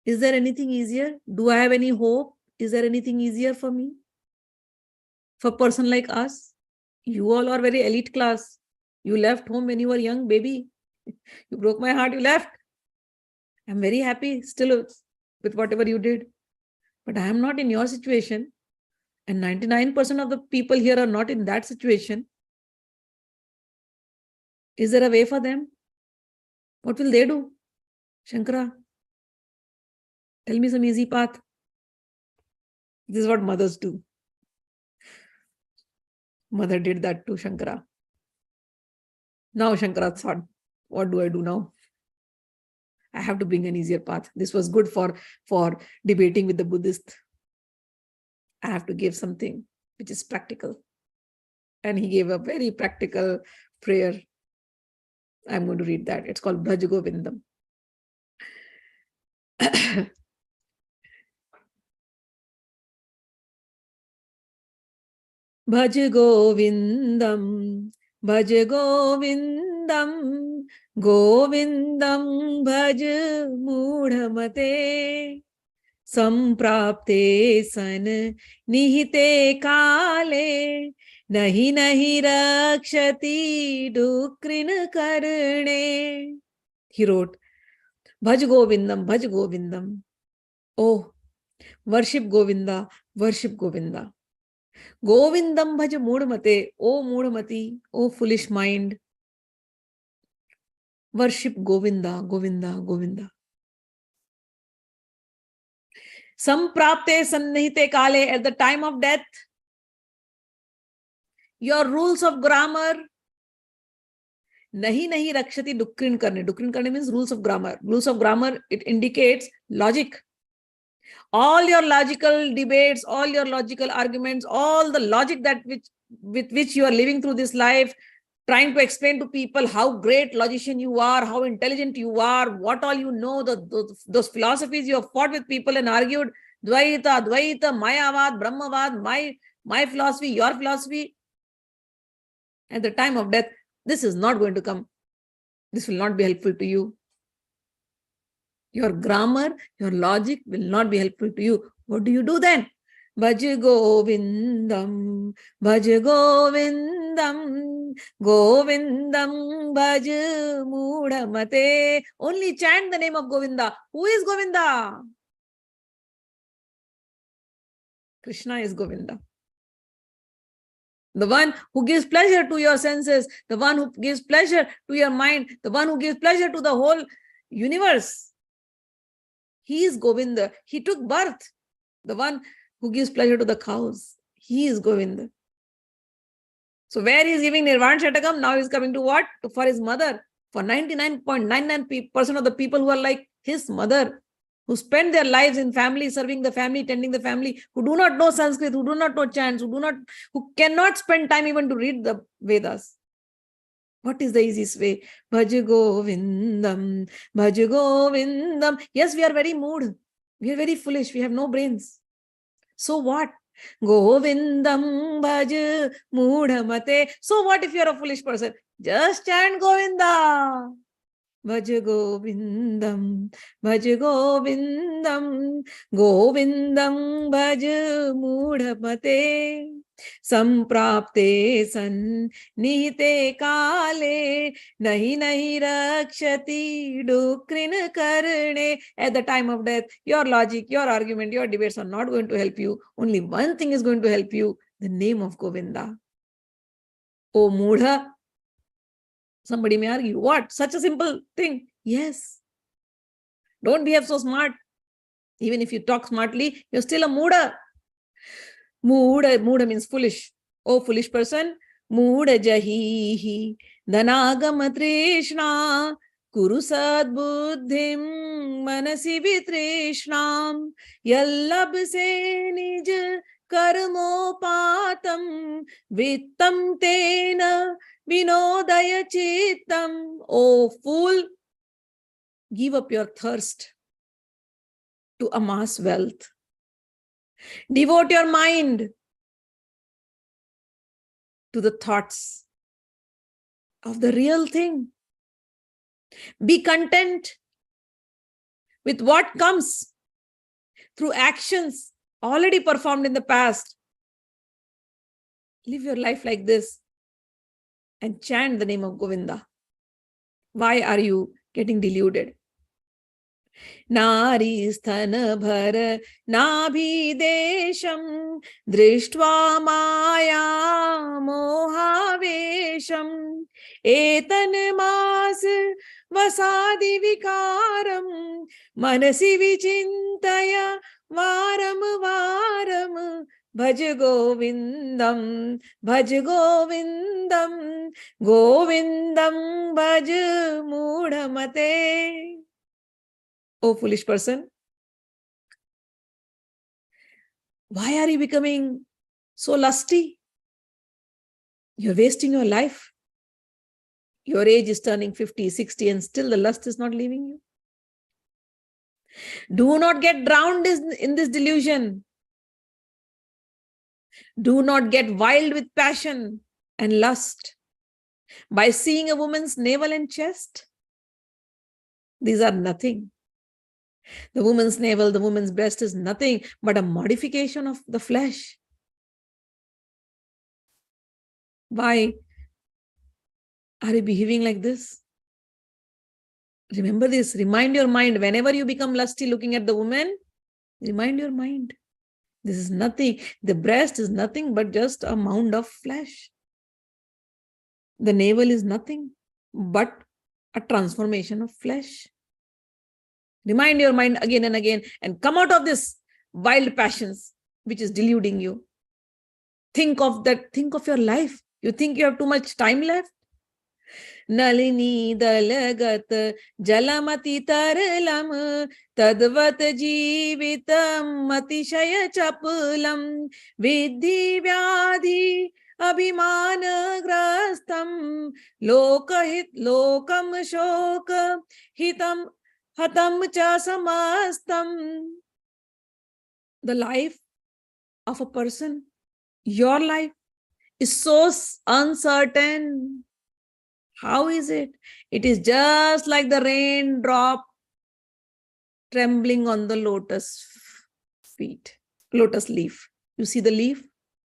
Is there anything easier? Do I have any hope? Is there anything easier for me? For a person like us? You all are very elite class. You left home when you were young, baby. You broke my heart, you left. I'm very happy still with whatever you did. But I am not in your situation. And 99% of the people here are not in that situation. Is there a way for them? What will they do? Shankara, tell me some easy path. This is what mothers do. Mother did that to Shankara. Now Shankara thought, what do I do now? I have to bring an easier path. This was good for debating with the Buddhist. I have to give something which is practical. And he gave a very practical prayer. I'm going to read that. It's called Bhaj Govindam. Bhaj Govindam, Bhaj Govindam, Govindam Bhaj Mudhamate, Samprapte san nihite kale, nahi nahi rakshati dukrin karne. He wrote, Bhaj Govindam, Bhaj Govindam. Oh, worship Govinda, worship Govinda. Govindam bhaj mudhamate, O mudhamati, O foolish mind. Worship Govinda, Govinda, Govinda. Samprapte sannihite kale, at the time of death, your rules of grammar, nahi nahi rakshati dukrin karne. Dukrin karne means rules of grammar. Rules of grammar, it indicates logic. All your logical debates, all your logical arguments, all the logic that with which you are living through this life, trying to explain to people how great logician you are, how intelligent you are, what all you know, those philosophies you have fought with people and argued, Dvaita, Advaita, Mayavad, Bramhvaad, my philosophy, your philosophy. At the time of death, this is not going to come. This will not be helpful to you. Your grammar, your logic will not be helpful to you. What do you do then? Bhaj Govindam, Bhaj Govindam, Govindam Bhaj Mudhamate. Only chant the name of Govinda. Who is Govinda? Krishna is Govinda. The one who gives pleasure to your senses, the one who gives pleasure to your mind, the one who gives pleasure to the whole universe. He is Govinda. He took birth. The one who gives pleasure to the cows. He is Govinda. So where he is giving Nirvanshatakam, now he is coming to what? For his mother. For 99.99% of the people who are like his mother, who spend their lives in family, serving the family, tending the family, who do not know Sanskrit, who do not know chants, who cannot spend time even to read the Vedas. What is the easiest way? Bhaj Govindam, Bhaj Govindam. Yes, we are very mood. We are very foolish. We have no brains. So what? Govindam Bhaj Mudhamate. So what if you are a foolish person? Just chant Govinda. Bhaj Govindam, Bhaj Govindam, Govindam Bhaj Mudhamate. Samprapte san nihite kale, nahi nahi rakshati dukrin karne. At the time of death, your logic, your argument, your debates are not going to help you. Only one thing is going to help you, the name of Govinda. O Mudha. Somebody may argue, what? Such a simple thing. Yes. Don't behave so smart. Even if you talk smartly, you're still a Mudha. Mudha means foolish. Oh, foolish person. Mudha jahihi dhanagama trishna Kuru sad buddhim manasi vitrishnam yallabse nij karmopatam vittam tena vinodaya chittam. O fool, give up your thirst to amass wealth. Devote your mind to the thoughts of the real thing. Be content with what comes through actions already performed in the past. Live your life like this and chant the name of Govinda. Why are you getting deluded? Nari sthana bhara nabhidesham drishtva maya mohavesham etan mas vasadi vikaram manasi vichintaya varam varam bhaj govindam govindam bhaj mudhamate. Oh, foolish person, why are you becoming so lusty? You're wasting your life. Your age is turning 50, 60, and still the lust is not leaving you. Do not get drowned in this delusion. Do not get wild with passion and lust by seeing a woman's navel and chest. These are nothing. The woman's navel, the woman's breast is nothing but a modification of the flesh. Why are you behaving like this? Remember this. Remind your mind. Whenever you become lusty looking at the woman, remind your mind. This is nothing. The breast is nothing but just a mound of flesh. The navel is nothing but a transformation of flesh. Remind your mind again and again and come out of this wild passions which is deluding you. Think of that. Think of your life. You think you have too much time left? Nalini dalagat jalamati taralam tadvat jeevitam matishaya chapulam vidhi vyadhi abhimanagrastam lokam shoka hitam hatam cha samastam. The life of a person, your life, is so uncertain. How is it? It is just like the raindrop trembling on the lotus leaf. You see the leaf?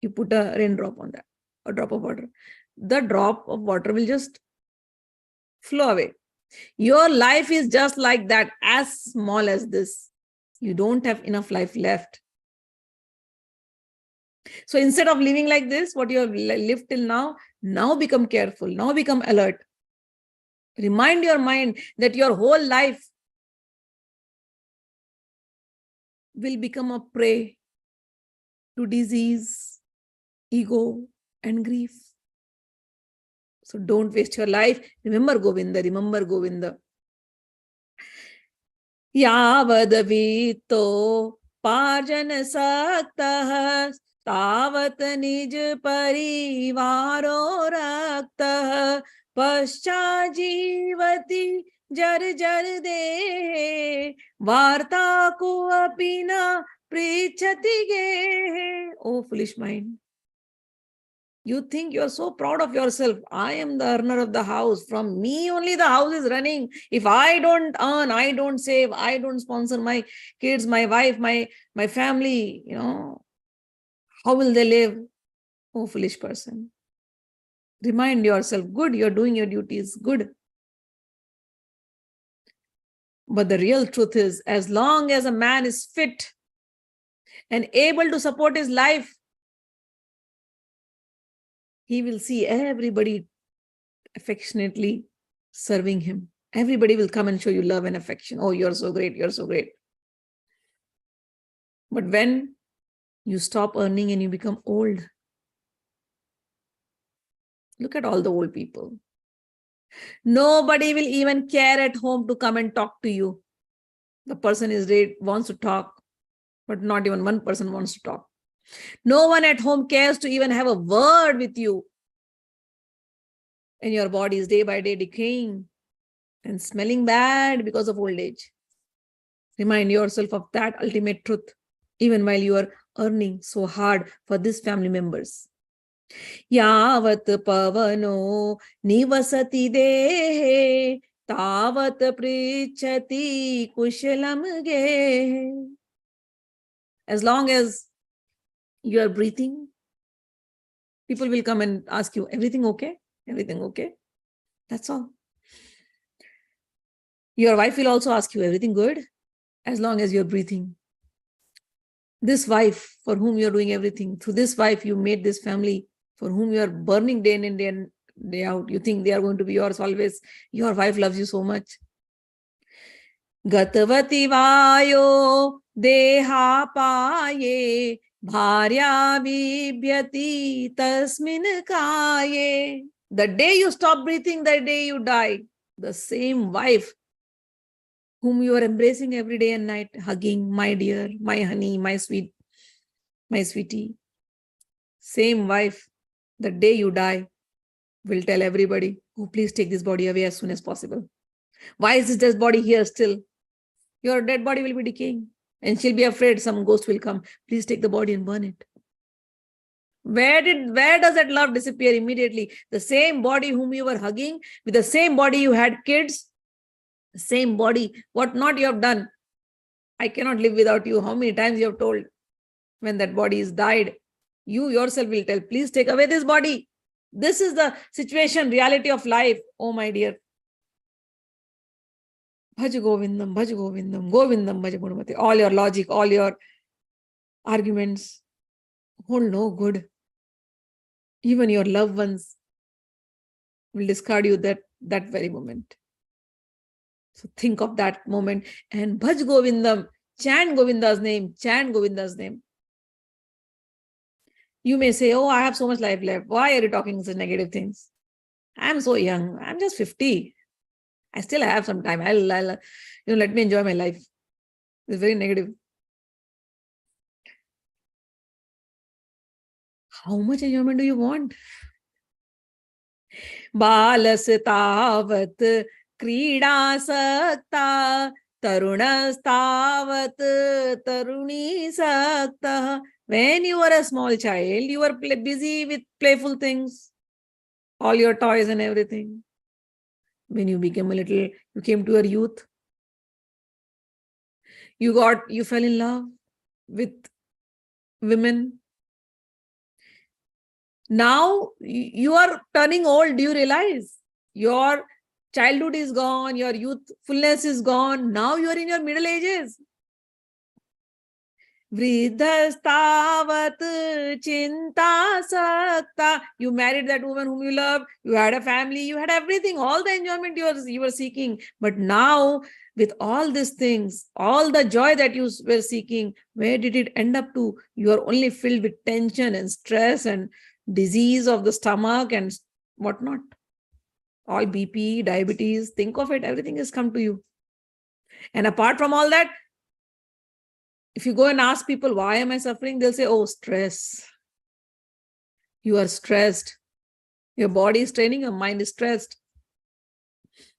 You put a raindrop on that, a drop of water. The drop of water will just flow away. Your life is just like that, as small as this. You don't have enough life left. So instead of living like this, what you have lived till now become careful, now become alert. Remind your mind that your whole life will become a prey to disease, ego, and grief. So don't waste your life. Remember Govinda, remember Govinda. Yavadavito parjana saktah tavat nij parivaro raktah pascha jivati jar de varta ko apina prichati ge. Oh, foolish mind. You think you are so proud of yourself. I am the earner of the house. From me only the house is running. If I don't earn, I don't save, I don't sponsor my kids, my wife, my family, how will they live? Oh, foolish person. Remind yourself, good, you're doing your duties, good. But the real truth is, as long as a man is fit and able to support his life, he will see everybody affectionately serving him. Everybody will come and show you love and affection. Oh, you're so great, you're so great. But when you stop earning and you become old, look at all the old people. Nobody will even care at home to come and talk to you. The person is ready, wants to talk, but not even one person wants to talk. No one at home cares to even have a word with you. And your body is day by day decaying and smelling bad because of old age. Remind yourself of that ultimate truth, even while you are earning so hard for these family members. Yavat pavano nivasati dehe tavat prichati kushalam gehe. As long as you are breathing, people will come and ask you, everything okay? Everything okay? That's all. Your wife will also ask you, everything good? As long as you're breathing. This wife for whom you're doing everything, through this wife you made this family for whom you are burning day in and day out. You think they are going to be yours always. Your wife loves you so much. Gatavati vayo deha paye bharya vibhyati tasmin kaye. The day you stop breathing, the day you die. The same wife whom you are embracing every day and night, hugging, my dear, my honey, my sweet, my sweetie. Same wife, the day you die, will tell everybody, oh, please take this body away as soon as possible. Why is this dead body here still? Your dead body will be decaying. And she'll be afraid some ghost will come. Please take the body and burn it. Where does that love disappear immediately? The same body whom you were hugging, with the same body you had kids, same body, what not you have done. I cannot live without you. How many times you have told? When that body is died, you yourself will tell, please take away this body. This is the situation, reality of life. Oh my dear. Bhaj Govindam, Bhaj Govindam, Govindam, Bhaj Gurumati. All your logic, all your arguments hold no good. Even your loved ones will discard you that very moment. So think of that moment and Bhaj Govindam, chant Govinda's name, chant Govinda's name. You may say, oh, I have so much life left. Why are you talking such negative things? I'm so young. I'm just 50. I still have some time. I'll let me enjoy my life. It's very negative. How much enjoyment do you want? Balas tavat krida sakta tarunas tavat taruni sakta. When you were a small child, you were busy with playful things, all your toys and everything. When you became a little, you came to your youth, you fell in love with women. Now you are turning old. Do you realize your childhood is gone, your youthfulness is gone. Now you are in your middle ages. Vridhastavat chinta sakta. You married that woman whom you love. You had a family. You had everything, all the enjoyment you were seeking. But now, with all these things, all the joy that you were seeking, where did it end up to? You are only filled with tension and stress and disease of the stomach and whatnot. All BP, diabetes, think of it, everything has come to you. And apart from all that, if you go and ask people, why am I suffering? They'll say, oh, stress. You are stressed. Your body is training, your mind is stressed.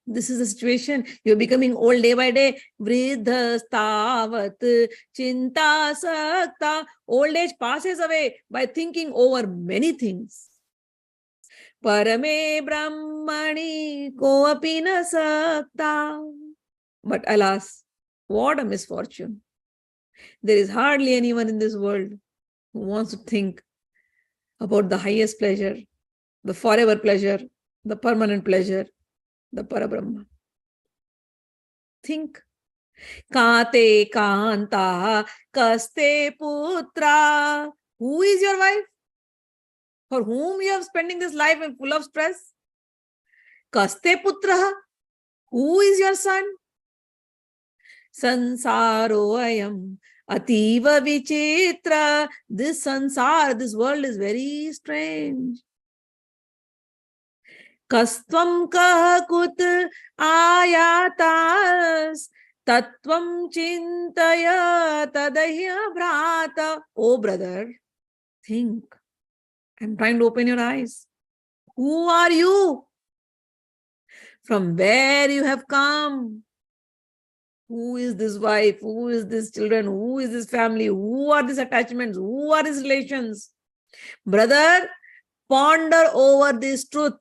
This is the situation. You're becoming old day by day. Vridhastavat chinta sakta. Old age passes away by thinking over many things. Parame brahmani koapi na sakta. But alas, what a misfortune. There is hardly anyone in this world who wants to think about the highest pleasure, the forever pleasure, the permanent pleasure, the Parabrahma. Think. Kate kanta kaste putra. Who is your wife? For whom you are spending this life and full of stress? Kaste putra. Who is your son? Sansaro ayam ativa vichitra. This sansar, this world is very strange. Kastvam kah kut ayatas tattvam chintaya tadahya bhrata. Oh brother, think. I'm trying to open your eyes. Who are you? From where you have come? Who is this wife? Who is this children? Who is this family? Who are these attachments? Who are these relations? Brother, ponder over this truth.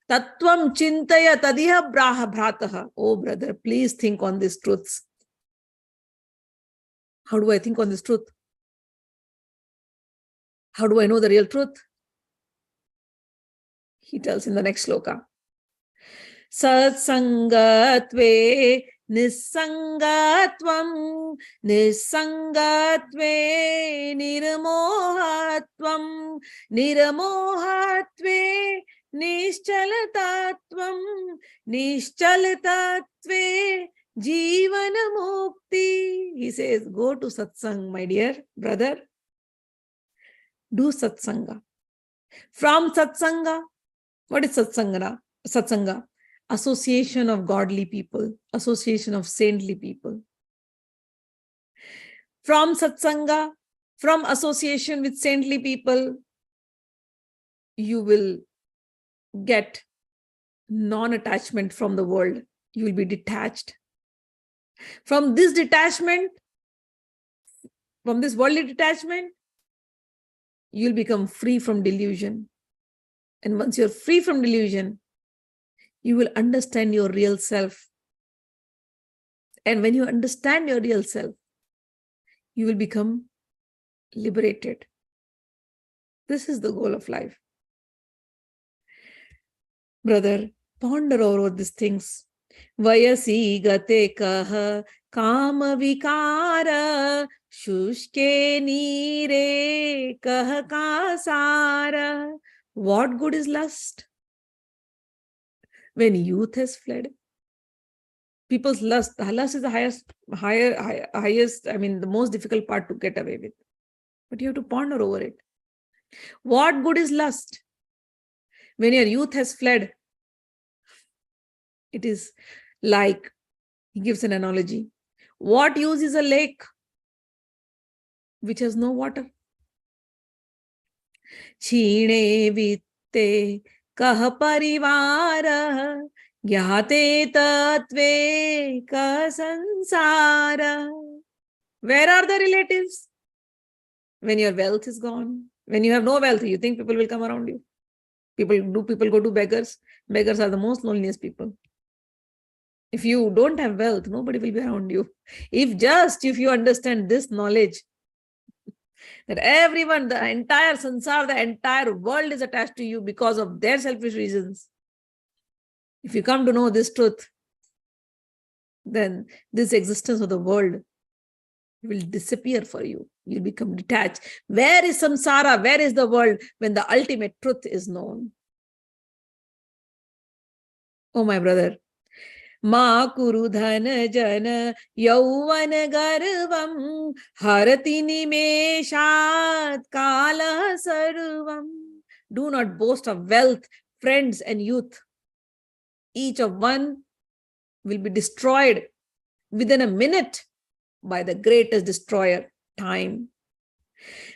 Tattvam chintaya tadiha bhrataha. Oh brother, please think on these truths. How do I think on this truth? How do I know the real truth? He tells in the next sloka. Satsangatve nisangatvam nisangatve nirmohatvam nirmohatve nishchalatatvam nishchalatatve jivanamukti. He says, go to satsang, my dear brother. Do satsanga. From satsanga, what is satsanga? Satsanga, association of godly people, association of saintly people. From satsanga, from association with saintly people, you will get non-attachment from the world. You will be detached. From this detachment, from this worldly detachment, you'll become free from delusion. And once you're free from delusion, you will understand your real self. And when you understand your real self, you will become liberated. This is the goal of life. Brother, ponder over these things. Vayasi gate kaha kama vikara shushke neere kaha kasara. What good is lust? When youth has fled, people's lust is the highest, the most difficult part to get away with. But you have to ponder over it. What good is lust? When your youth has fled, it is like, he gives an analogy. What use is a lake which has no water? Chine vitte kah parivara gyate tatve kah sansara. Where are the relatives? When your wealth is gone. When you have no wealth, you think people will come around you. People go to beggars. Beggars are the most loneliest people. If you don't have wealth, nobody will be around you. If you understand this knowledge, that everyone, the entire sansar, the entire world is attached to you because of their selfish reasons. If you come to know this truth, then this existence of the world will disappear for you. You'll become detached. Where is samsara? Where is the world when the ultimate truth is known? Oh, my brother. Ma kuru dhana jana yauvan garvam harati nimeshat kala sarvam. Do not boast of wealth, friends, and youth. Each of one will be destroyed within a minute by the greatest destroyer, time.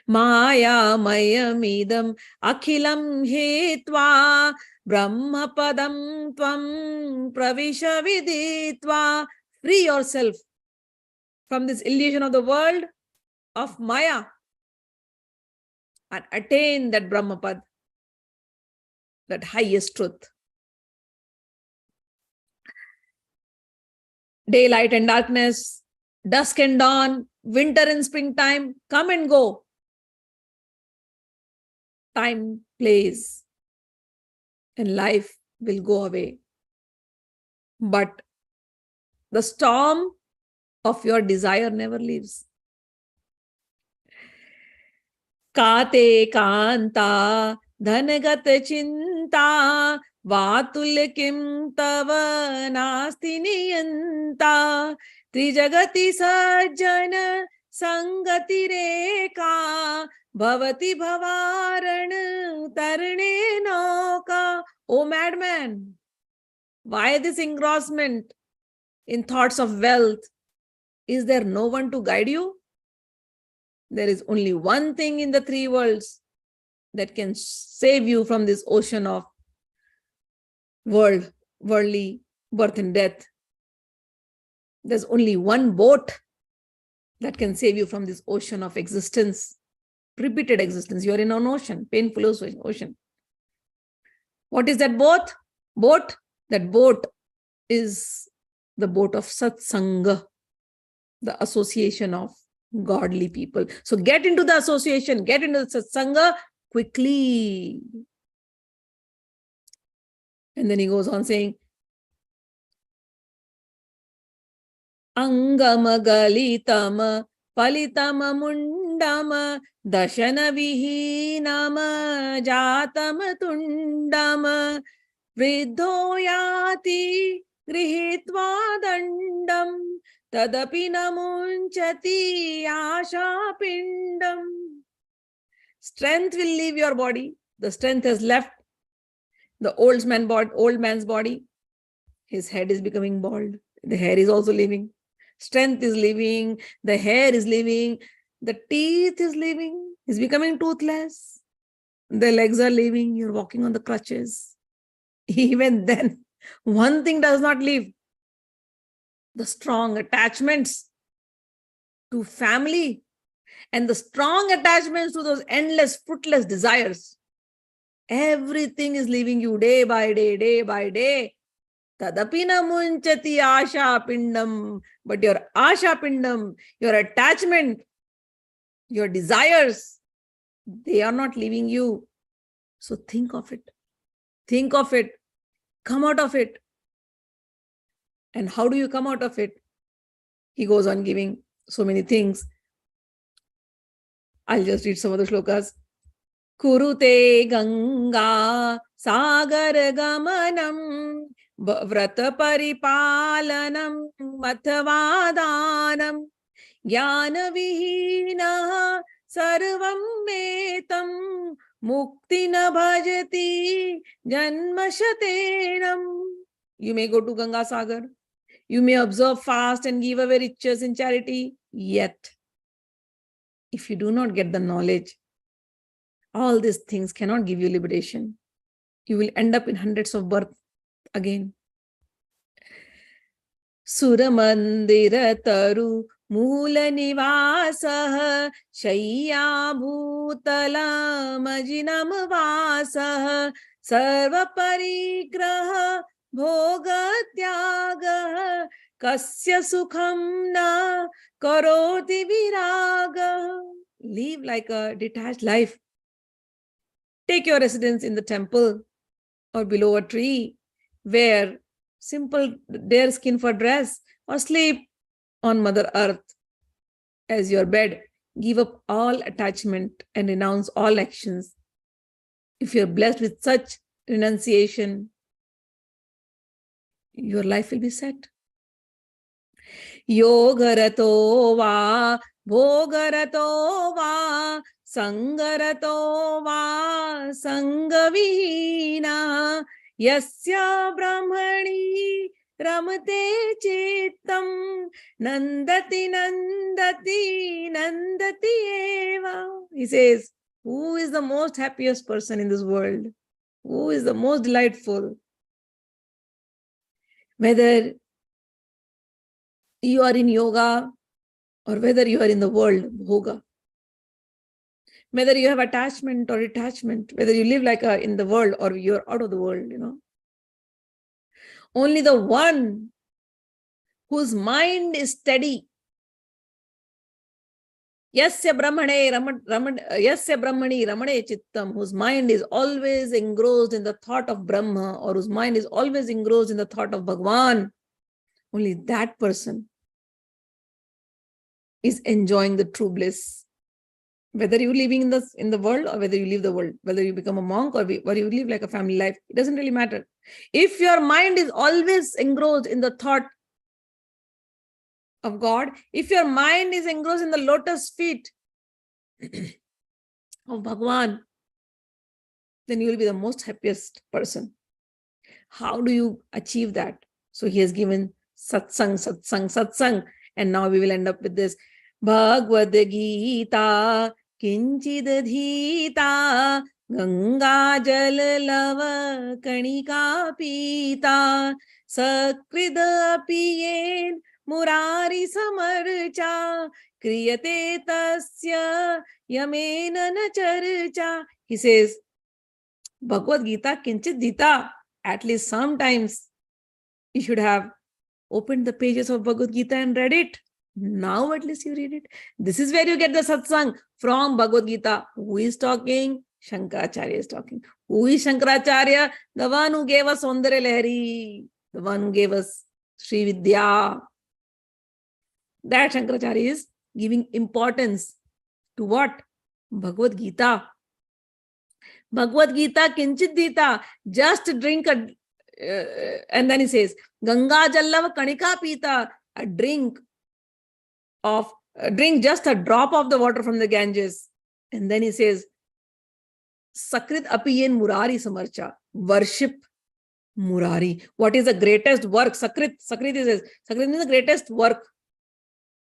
Maya mayamidam akhilam hetva Brahmapadam tvam pravisha viditva. Free yourself from this illusion of the world of Maya and attain that Brahmapad, that highest truth. Daylight and darkness, dusk and dawn, winter and springtime, come and go. Time plays. And life will go away. But the storm of your desire never leaves. Kate kanta dhanagat chinta vatul kim tava nasti niyanta trijagati sajjana sangati reka bhavati bhavarana tarne nauka. O madman, why this engrossment in thoughts of wealth? Is there no one to guide you? There is only one thing in the three worlds that can save you from this ocean of worldly birth and death. There's only one boat that can save you from this ocean of existence, repeated existence. You are in an ocean, painful ocean. What is that boat? That boat is the boat of Satsang, the association of godly people. So get into the association, get into the Satsanga quickly. And then he goes on saying, Angamagalitam palitam mundam dashana vihinam jatam tundam vridhoyati grihitva dandam tadapi namunchati asha pindam. Strength will leave your body. The strength has left the old man's body. His head is becoming bald. The hair is also leaving. Strength is leaving. The hair is leaving. The teeth is leaving. He's becoming toothless. The legs are leaving. You're walking on the crutches. Even then, one thing does not leave. The strong attachments to family and the strong attachments to those endless, fruitless desires. Everything is leaving you day by day, day by day. Tadapina munchati asha pindam. But your asha pindam, your attachment, your desires, they are not leaving you. So think of it. Think of it. Come out of it. And how do you come out of it? He goes on giving so many things. I'll just read some of the shlokas. Kurute Ganga Sagar Gamanam Vrata Paripalanam Mathavadanam Jnana Vihina Sarvam Metam Muktina Bhajati Janmashatenam. You may go to Ganga Sagar. You may observe fast and give away riches in charity. Yet, if you do not get the knowledge, all these things cannot give you liberation. You will end up in hundreds of births again. Suramandira taru Moola nivasah Shayya bhutala majinam vasah Sarva parigraha bhoga tyagah Kasya sukham na karoti viraga. Live like a detached life. Take your residence in the temple or below a tree. Wear simple deer skin for dress or sleep on Mother Earth as your bed. Give up all attachment and renounce all actions. If you're blessed with such renunciation, your life will be set. Yogarato va, bhogarato va, sangarato va, sangavihina, yasya brahmani ramate chittam, nandati nandati nandati eva. He says, who is the most happiest person in this world? Who is the most delightful? Whether you are in yoga or whether you are in the world, bhoga. Whether you have attachment or detachment, whether you live like in the world or you're out of the world, Only the one whose mind is steady. Yasya brahmani ramane chittam, whose mind is always engrossed in the thought of Brahma, or whose mind is always engrossed in the thought of Bhagwan. Only that person is enjoying the true bliss. Whether you're living in the world or whether you leave the world, whether you become a monk or whether you live like a family life, it doesn't really matter. If your mind is always engrossed in the thought of God, if your mind is engrossed in the lotus feet of Bhagwan, then you will be the most happiest person. How do you achieve that? So he has given satsang, satsang, satsang. And now we will end up with this. Bhagavad Gita kinchidadhita Ganga jal lava kanika pita sakrida piyen murari samarcha kriyate tasya yamena na charcha. He says, Bhagavad Gita kinchidadhita. At least sometimes you should have opened the pages of Bhagavad Gita and read it. Now at least you read it. This is where you get the satsang from Bhagavad Gita. Who is talking? Shankracharya is talking. Who is Shankracharya? The one who gave us Saundarya Lahari, the one who gave us Sri Vidya. That Shankracharya is giving importance to what? Bhagavad Gita. Bhagavad Gita kinchidhita. Just drink and then he says, Ganga jallava kanika pita. A drink just a drop of the water from the Ganges. And then he says, Sakrit apiyen murari samarcha. Worship Murari. What is the greatest work? Sakrit is the greatest work.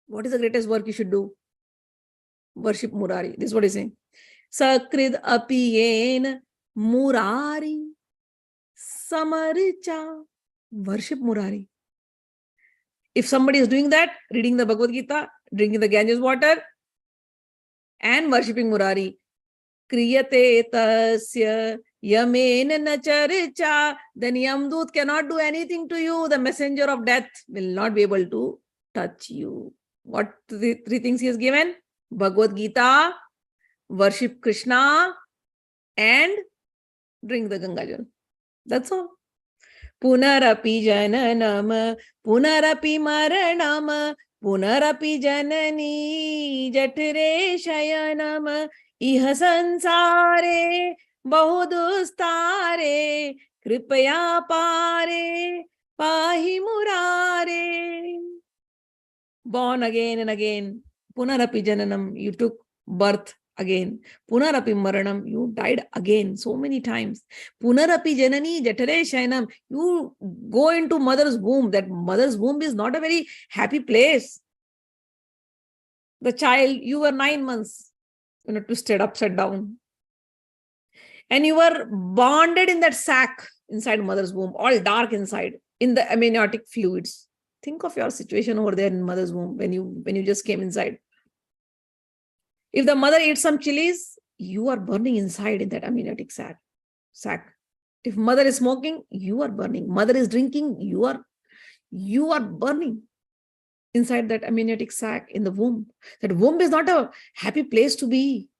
What is the greatest work you should do? Worship Murari. This is what he's saying. Sakrit apiyen murari samarcha. Worship Murari. If somebody is doing that, reading the Bhagavad Gita, drinking the Ganges water, and worshipping Murari, kriyate tasya yamena na charcha, then Yamdut cannot do anything to you. The messenger of death will not be able to touch you. What three things he has given? Bhagavad Gita, worship Krishna, and drink the Ganga Jal. That's all. Punarapi jananam, punarapi maranam, punarapi janani jatare shayanam, iha sansare bahudustare, kripaya pare, pahi murare. Born again and again. Punarapi jananam, you took birth again. Punarapi maranam, you died again so many times. Punarapi janani jatare shayanam, you go into mother's womb. That mother's womb is not a very happy place. The child, you were 9 months, twisted upside down. And you were bonded in that sack inside mother's womb, all dark inside, in the amniotic fluids. Think of your situation over there in mother's womb when you just came inside. If the mother eats some chilies, you are burning inside in that amniotic sac. If mother is smoking, you are burning. Mother is drinking, you are burning inside that amniotic sac in the womb. That womb is not a happy place to be.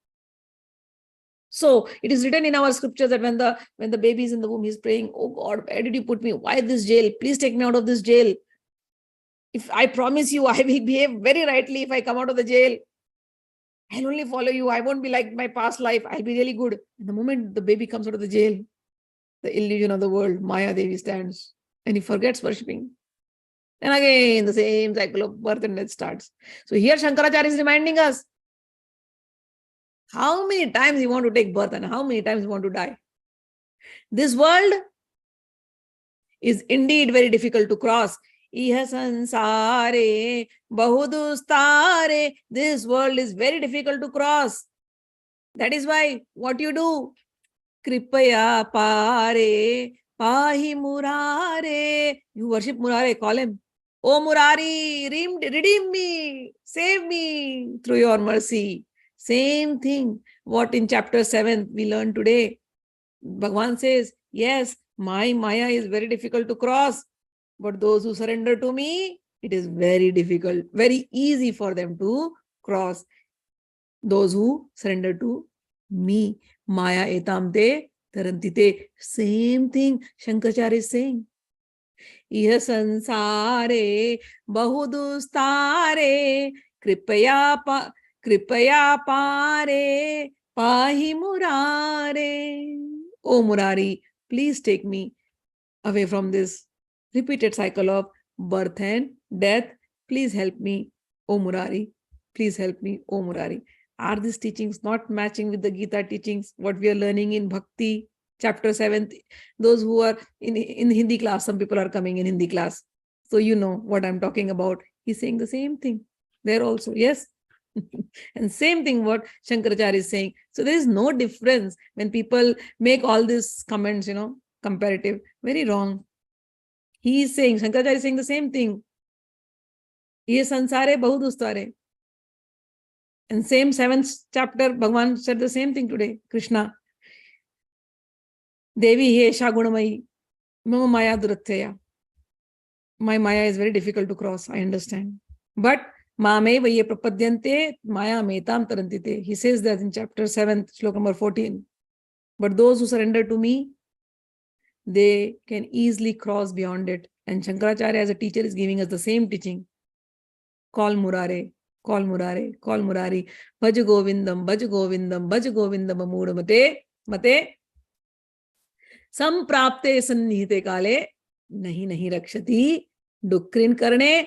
So it is written in our scriptures that when the baby is in the womb, he's praying, oh God, where did you put me? Why this jail? Please take me out of this jail. If I promise you, I will behave very rightly if I come out of the jail. I'll only follow you. I won't be like my past life. I'll be really good. And the moment the baby comes out of the jail, the illusion of the world, Maya Devi stands and he forgets worshipping. And again, the same cycle of birth and death starts. So here Shankaracharya is reminding us how many times you want to take birth and how many times you want to die. This world is indeed very difficult to cross. Iha sansare bahudustare. This world is very difficult to cross. That is why what you do? Kripaya pare pahi murare. You worship Murare, call him. Oh Murari, redeem me, save me through your mercy. Same thing what in chapter 7 we learned today. Bhagwan says, yes, my Maya is very difficult to cross. But those who surrender to me, it is very difficult, very easy for them to cross. Those who surrender to me, Maya etamte tarantite. Same thing Shankracharya is saying. Iha sansare bahudustare kripaya pare pahi murare. Oh Murari, please take me away from this repeated cycle of birth and death. Please help me, O Murari. Please help me, O Murari. Are these teachings not matching with the Gita teachings, what we are learning in Bhakti? chapter 7. Those who are in Hindi class, some people are coming in Hindi class. So you know what I'm talking about. He's saying the same thing there also. Yes. And same thing what Shankracharya is saying. So there is no difference when people make all these comments, comparative. Very wrong. He is saying, Shankracharya is saying the same thing. Ye sansare bahu dustare. And same 7th chapter, Bhagwan said the same thing today. Krishna. Devi he shagunamayi. Mama maya duratthaya. My maya is very difficult to cross. I understand. But Mame vaye prapadyante maya metam tarantite. He says that in chapter 7, slok number 14. But those who surrender to me, they can easily cross beyond it. And Shankracharya as a teacher is giving us the same teaching. Call Murare, call Murare, call Murari. Bhaj Govindam, Bhaj Govindam, Bhaj Govindam amudamate, mate. Samprapte sannihite kale, nahi rakshati, dukrin karne.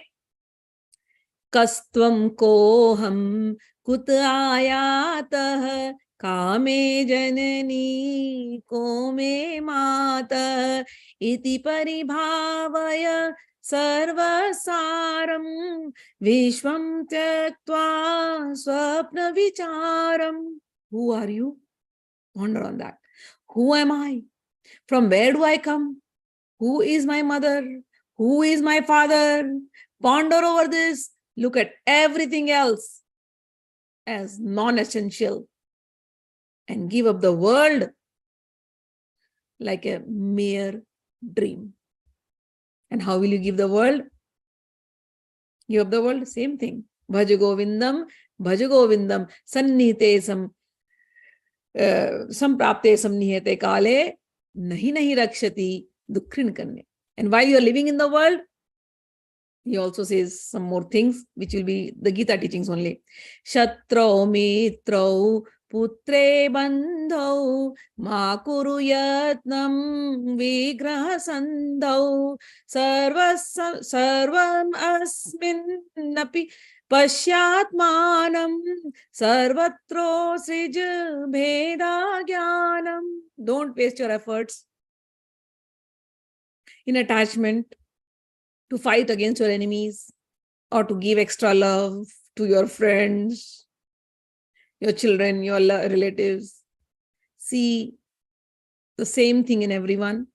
Kastvam koham kut ayatah kame janani kome mata iti paribhavaya sarvasaram vishvam tyaktva swapna vicharam. Who are you? Ponder on that. Who am I? From where do I come? Who is my mother? Who is my father? Ponder over this. Look at everything else as non-essential and give up the world like a mere dream. And how will you give the world? Give up the world? Same thing. Bhaj Govindam, sannihite samprapte samnihete kale, nahi rakshati dukkrin karne. And while you are living in the world, he also says some more things, which will be the Gita teachings only. Shatrau mitrau putre bandhau ma kuru yatnam vigraha sandhau sarvam asmin napi pashyatmanam sarvatro srij bheda jnanam. Don't waste your efforts in attachment to fight against your enemies or to give extra love to your friends, your children, your relatives. See the same thing in everyone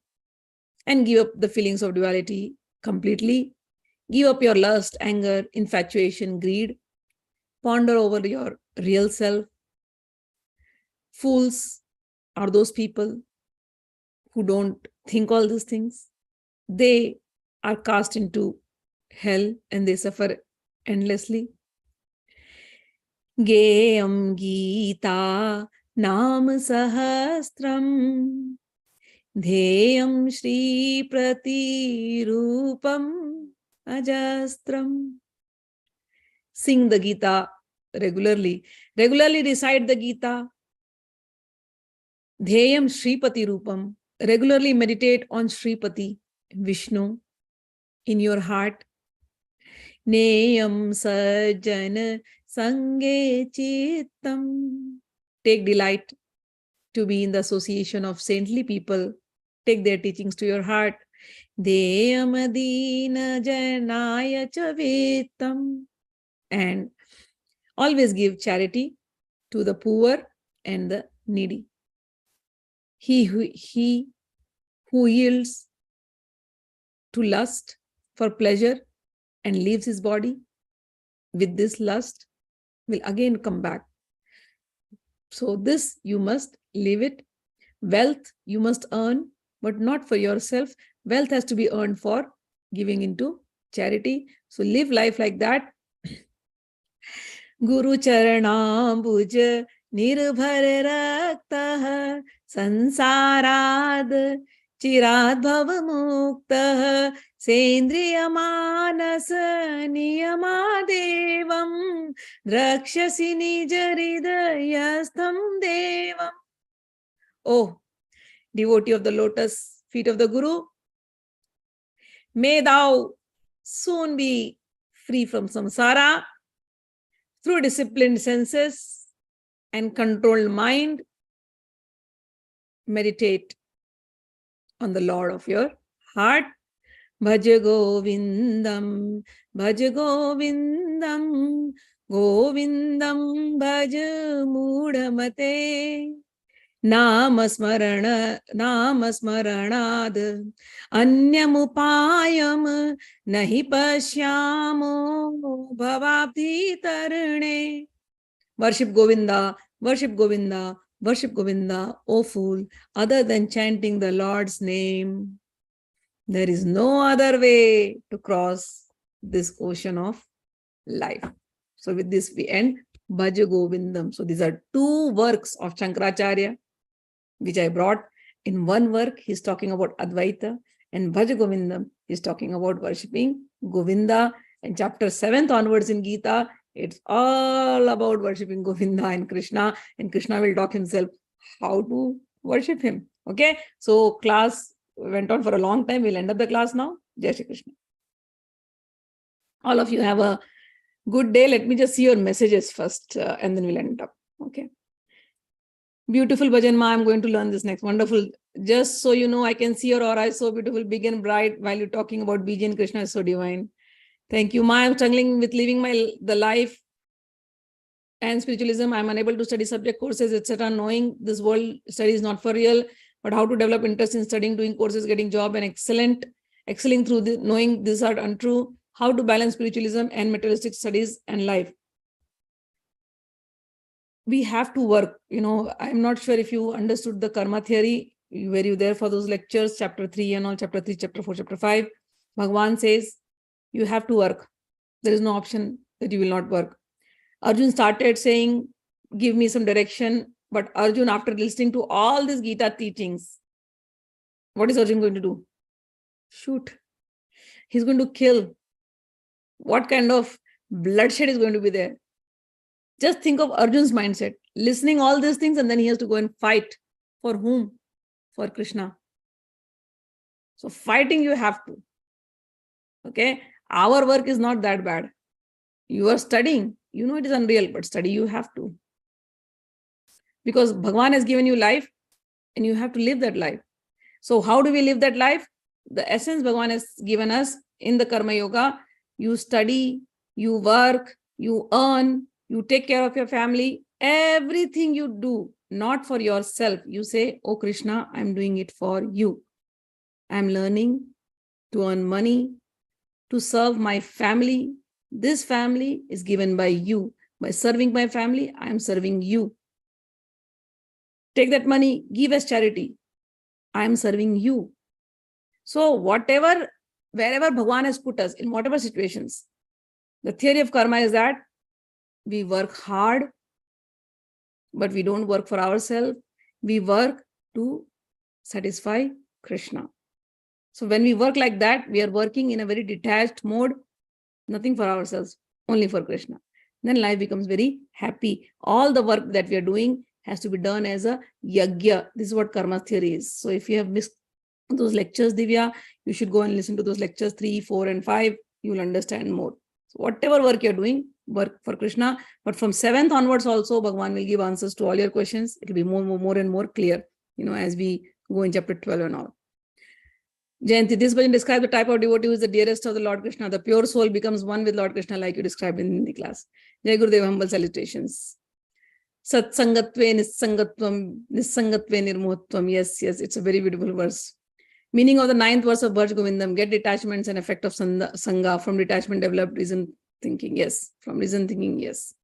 and give up the feelings of duality completely. Give up your lust, anger, infatuation, greed. Ponder over your real self. Fools are those people who don't think all these things. They are cast into hell and they suffer endlessly. Geyam Gita Nam Sahastram Dheyam Shri Prati Rupam Ajastram. Sing the Gita regularly. Regularly recite the Gita. Dheyam Shripati Rupam. Regularly meditate on Shripati, Vishnu, in your heart. Neyam sajjana sange chittam. Take delight to be in the association of saintly people. Take their teachings to your heart. Deyam adina janaya chavittam. And always give charity to the poor and the needy. He who yields to lust for pleasure and leaves his body with this lust will again come back. So this you must live it. Wealth you must earn, but not for yourself. Wealth has to be earned for giving into charity. So live life like that. Guru charanambuj nirbhar raktah sansarad chirad bhavamukta sendriya manas niyamadevam drakshasi nijaridayastham devam. Oh, devotee of the lotus feet of the Guru, may thou soon be free from samsara through disciplined senses and controlled mind. Meditate on the Lord of your heart. Bhaj Govindam, Bhaj Govindam, Govindam Bhaj Mudamate. Namasmaranad anyamupayam nahi pashyamo bhavabdi tarane. Worship Govinda, worship Govinda, worship Govinda, O fool, other than chanting the Lord's name. There is no other way to cross this ocean of life. So with this we end Bhaj Govindam. So these are two works of Shankracharya which I brought. In one work, he's talking about Advaita, and Bhaj Govindam is talking about worshipping Govinda. And chapter 7th onwards in Gita, it's all about worshipping Govinda and Krishna will talk himself how to worship him. Okay, so class went on for a long time. We'll end up the class now. Jai Shri Krishna. All of you have a good day. Let me just see your messages first, and then we'll end up. Okay. Beautiful Bhajan Ma, I'm going to learn this next. Wonderful. Just so you know, I can see your aura is so beautiful, big and bright while you're talking about BJ and Krishna is so divine. Thank you. Ma, I'm struggling with living the life and spiritualism. I'm unable to study subject courses, etc. Knowing this world study is not for real, but how to develop interest in studying, doing courses, getting job, and excelling through knowing these are untrue. How to balance spiritualism and materialistic studies and life. We have to work. I'm not sure if you understood the karma theory. Were you there for those lectures, chapter 3 and all, chapter 3, chapter 4, chapter 5? Bhagwan says, you have to work. There is no option that you will not work. Arjuna started saying, give me some direction. But Arjuna, after listening to all these Gita teachings, what is Arjuna going to do? Shoot. He's going to kill. What kind of bloodshed is going to be there? Just think of Arjuna's mindset, listening all these things, and then he has to go and fight. For whom? For Krishna. So fighting you have to. Okay? Our work is not that bad. You are studying. You know it is unreal, but study you have to. Because Bhagwan has given you life, and you have to live that life. So how do we live that life? The essence Bhagwan has given us in the Karma Yoga. You study, you work, you earn, you take care of your family, everything you do, not for yourself. You say, oh Krishna, I'm doing it for you. I'm learning to earn money, to serve my family. This family is given by you. By serving my family, I am serving you. Take that money, give as charity. I am serving you. So wherever Bhagwan has put us, in whatever situations, the theory of karma is that we work hard, but we don't work for ourselves. We work to satisfy Krishna. So when we work like that, we are working in a very detached mode, nothing for ourselves, only for Krishna. Then life becomes very happy. All the work that we are doing has to be done as a yagya. This is what karma theory is. So if you have missed those lectures, Divya, you should go and listen to those lectures 3, 4, and 5. You will understand more. So whatever work you're doing, work for Krishna. But from 7th onwards also, Bhagwan will give answers to all your questions. It will be more and more clear, as we go in chapter 12 and all. Jayanti, this bhajan describes the type of devotee who is the dearest of the Lord Krishna. The pure soul becomes one with Lord Krishna, like you described in the class. Jai Gurudev, humble salutations. Satsangatve nissangatvam nirmohatvam. Yes, it's a very beautiful verse. Meaning of the 9th verse of Bhaj Govindam, get detachments and effect of Sangha. From detachment develop reason thinking. Yes. From reason thinking, yes.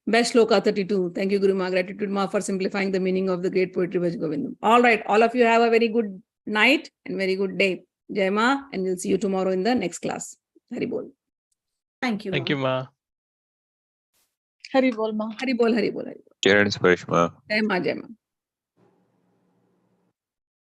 Best Shloka 32. Thank you, Guru Ma. Gratitude Ma for simplifying the meaning of the great poetry Bhaj Govindam. All right. All of you have a very good night and very good day. Jai Ma, and we'll see you tomorrow in the next class. Hari Bol. Thank you. Thank you, Ma. Hari Bol, Ma. Hari Bol, Hari Bol, Hari Bol. Kiran Sparishma. Jai Ma, Jai Ma.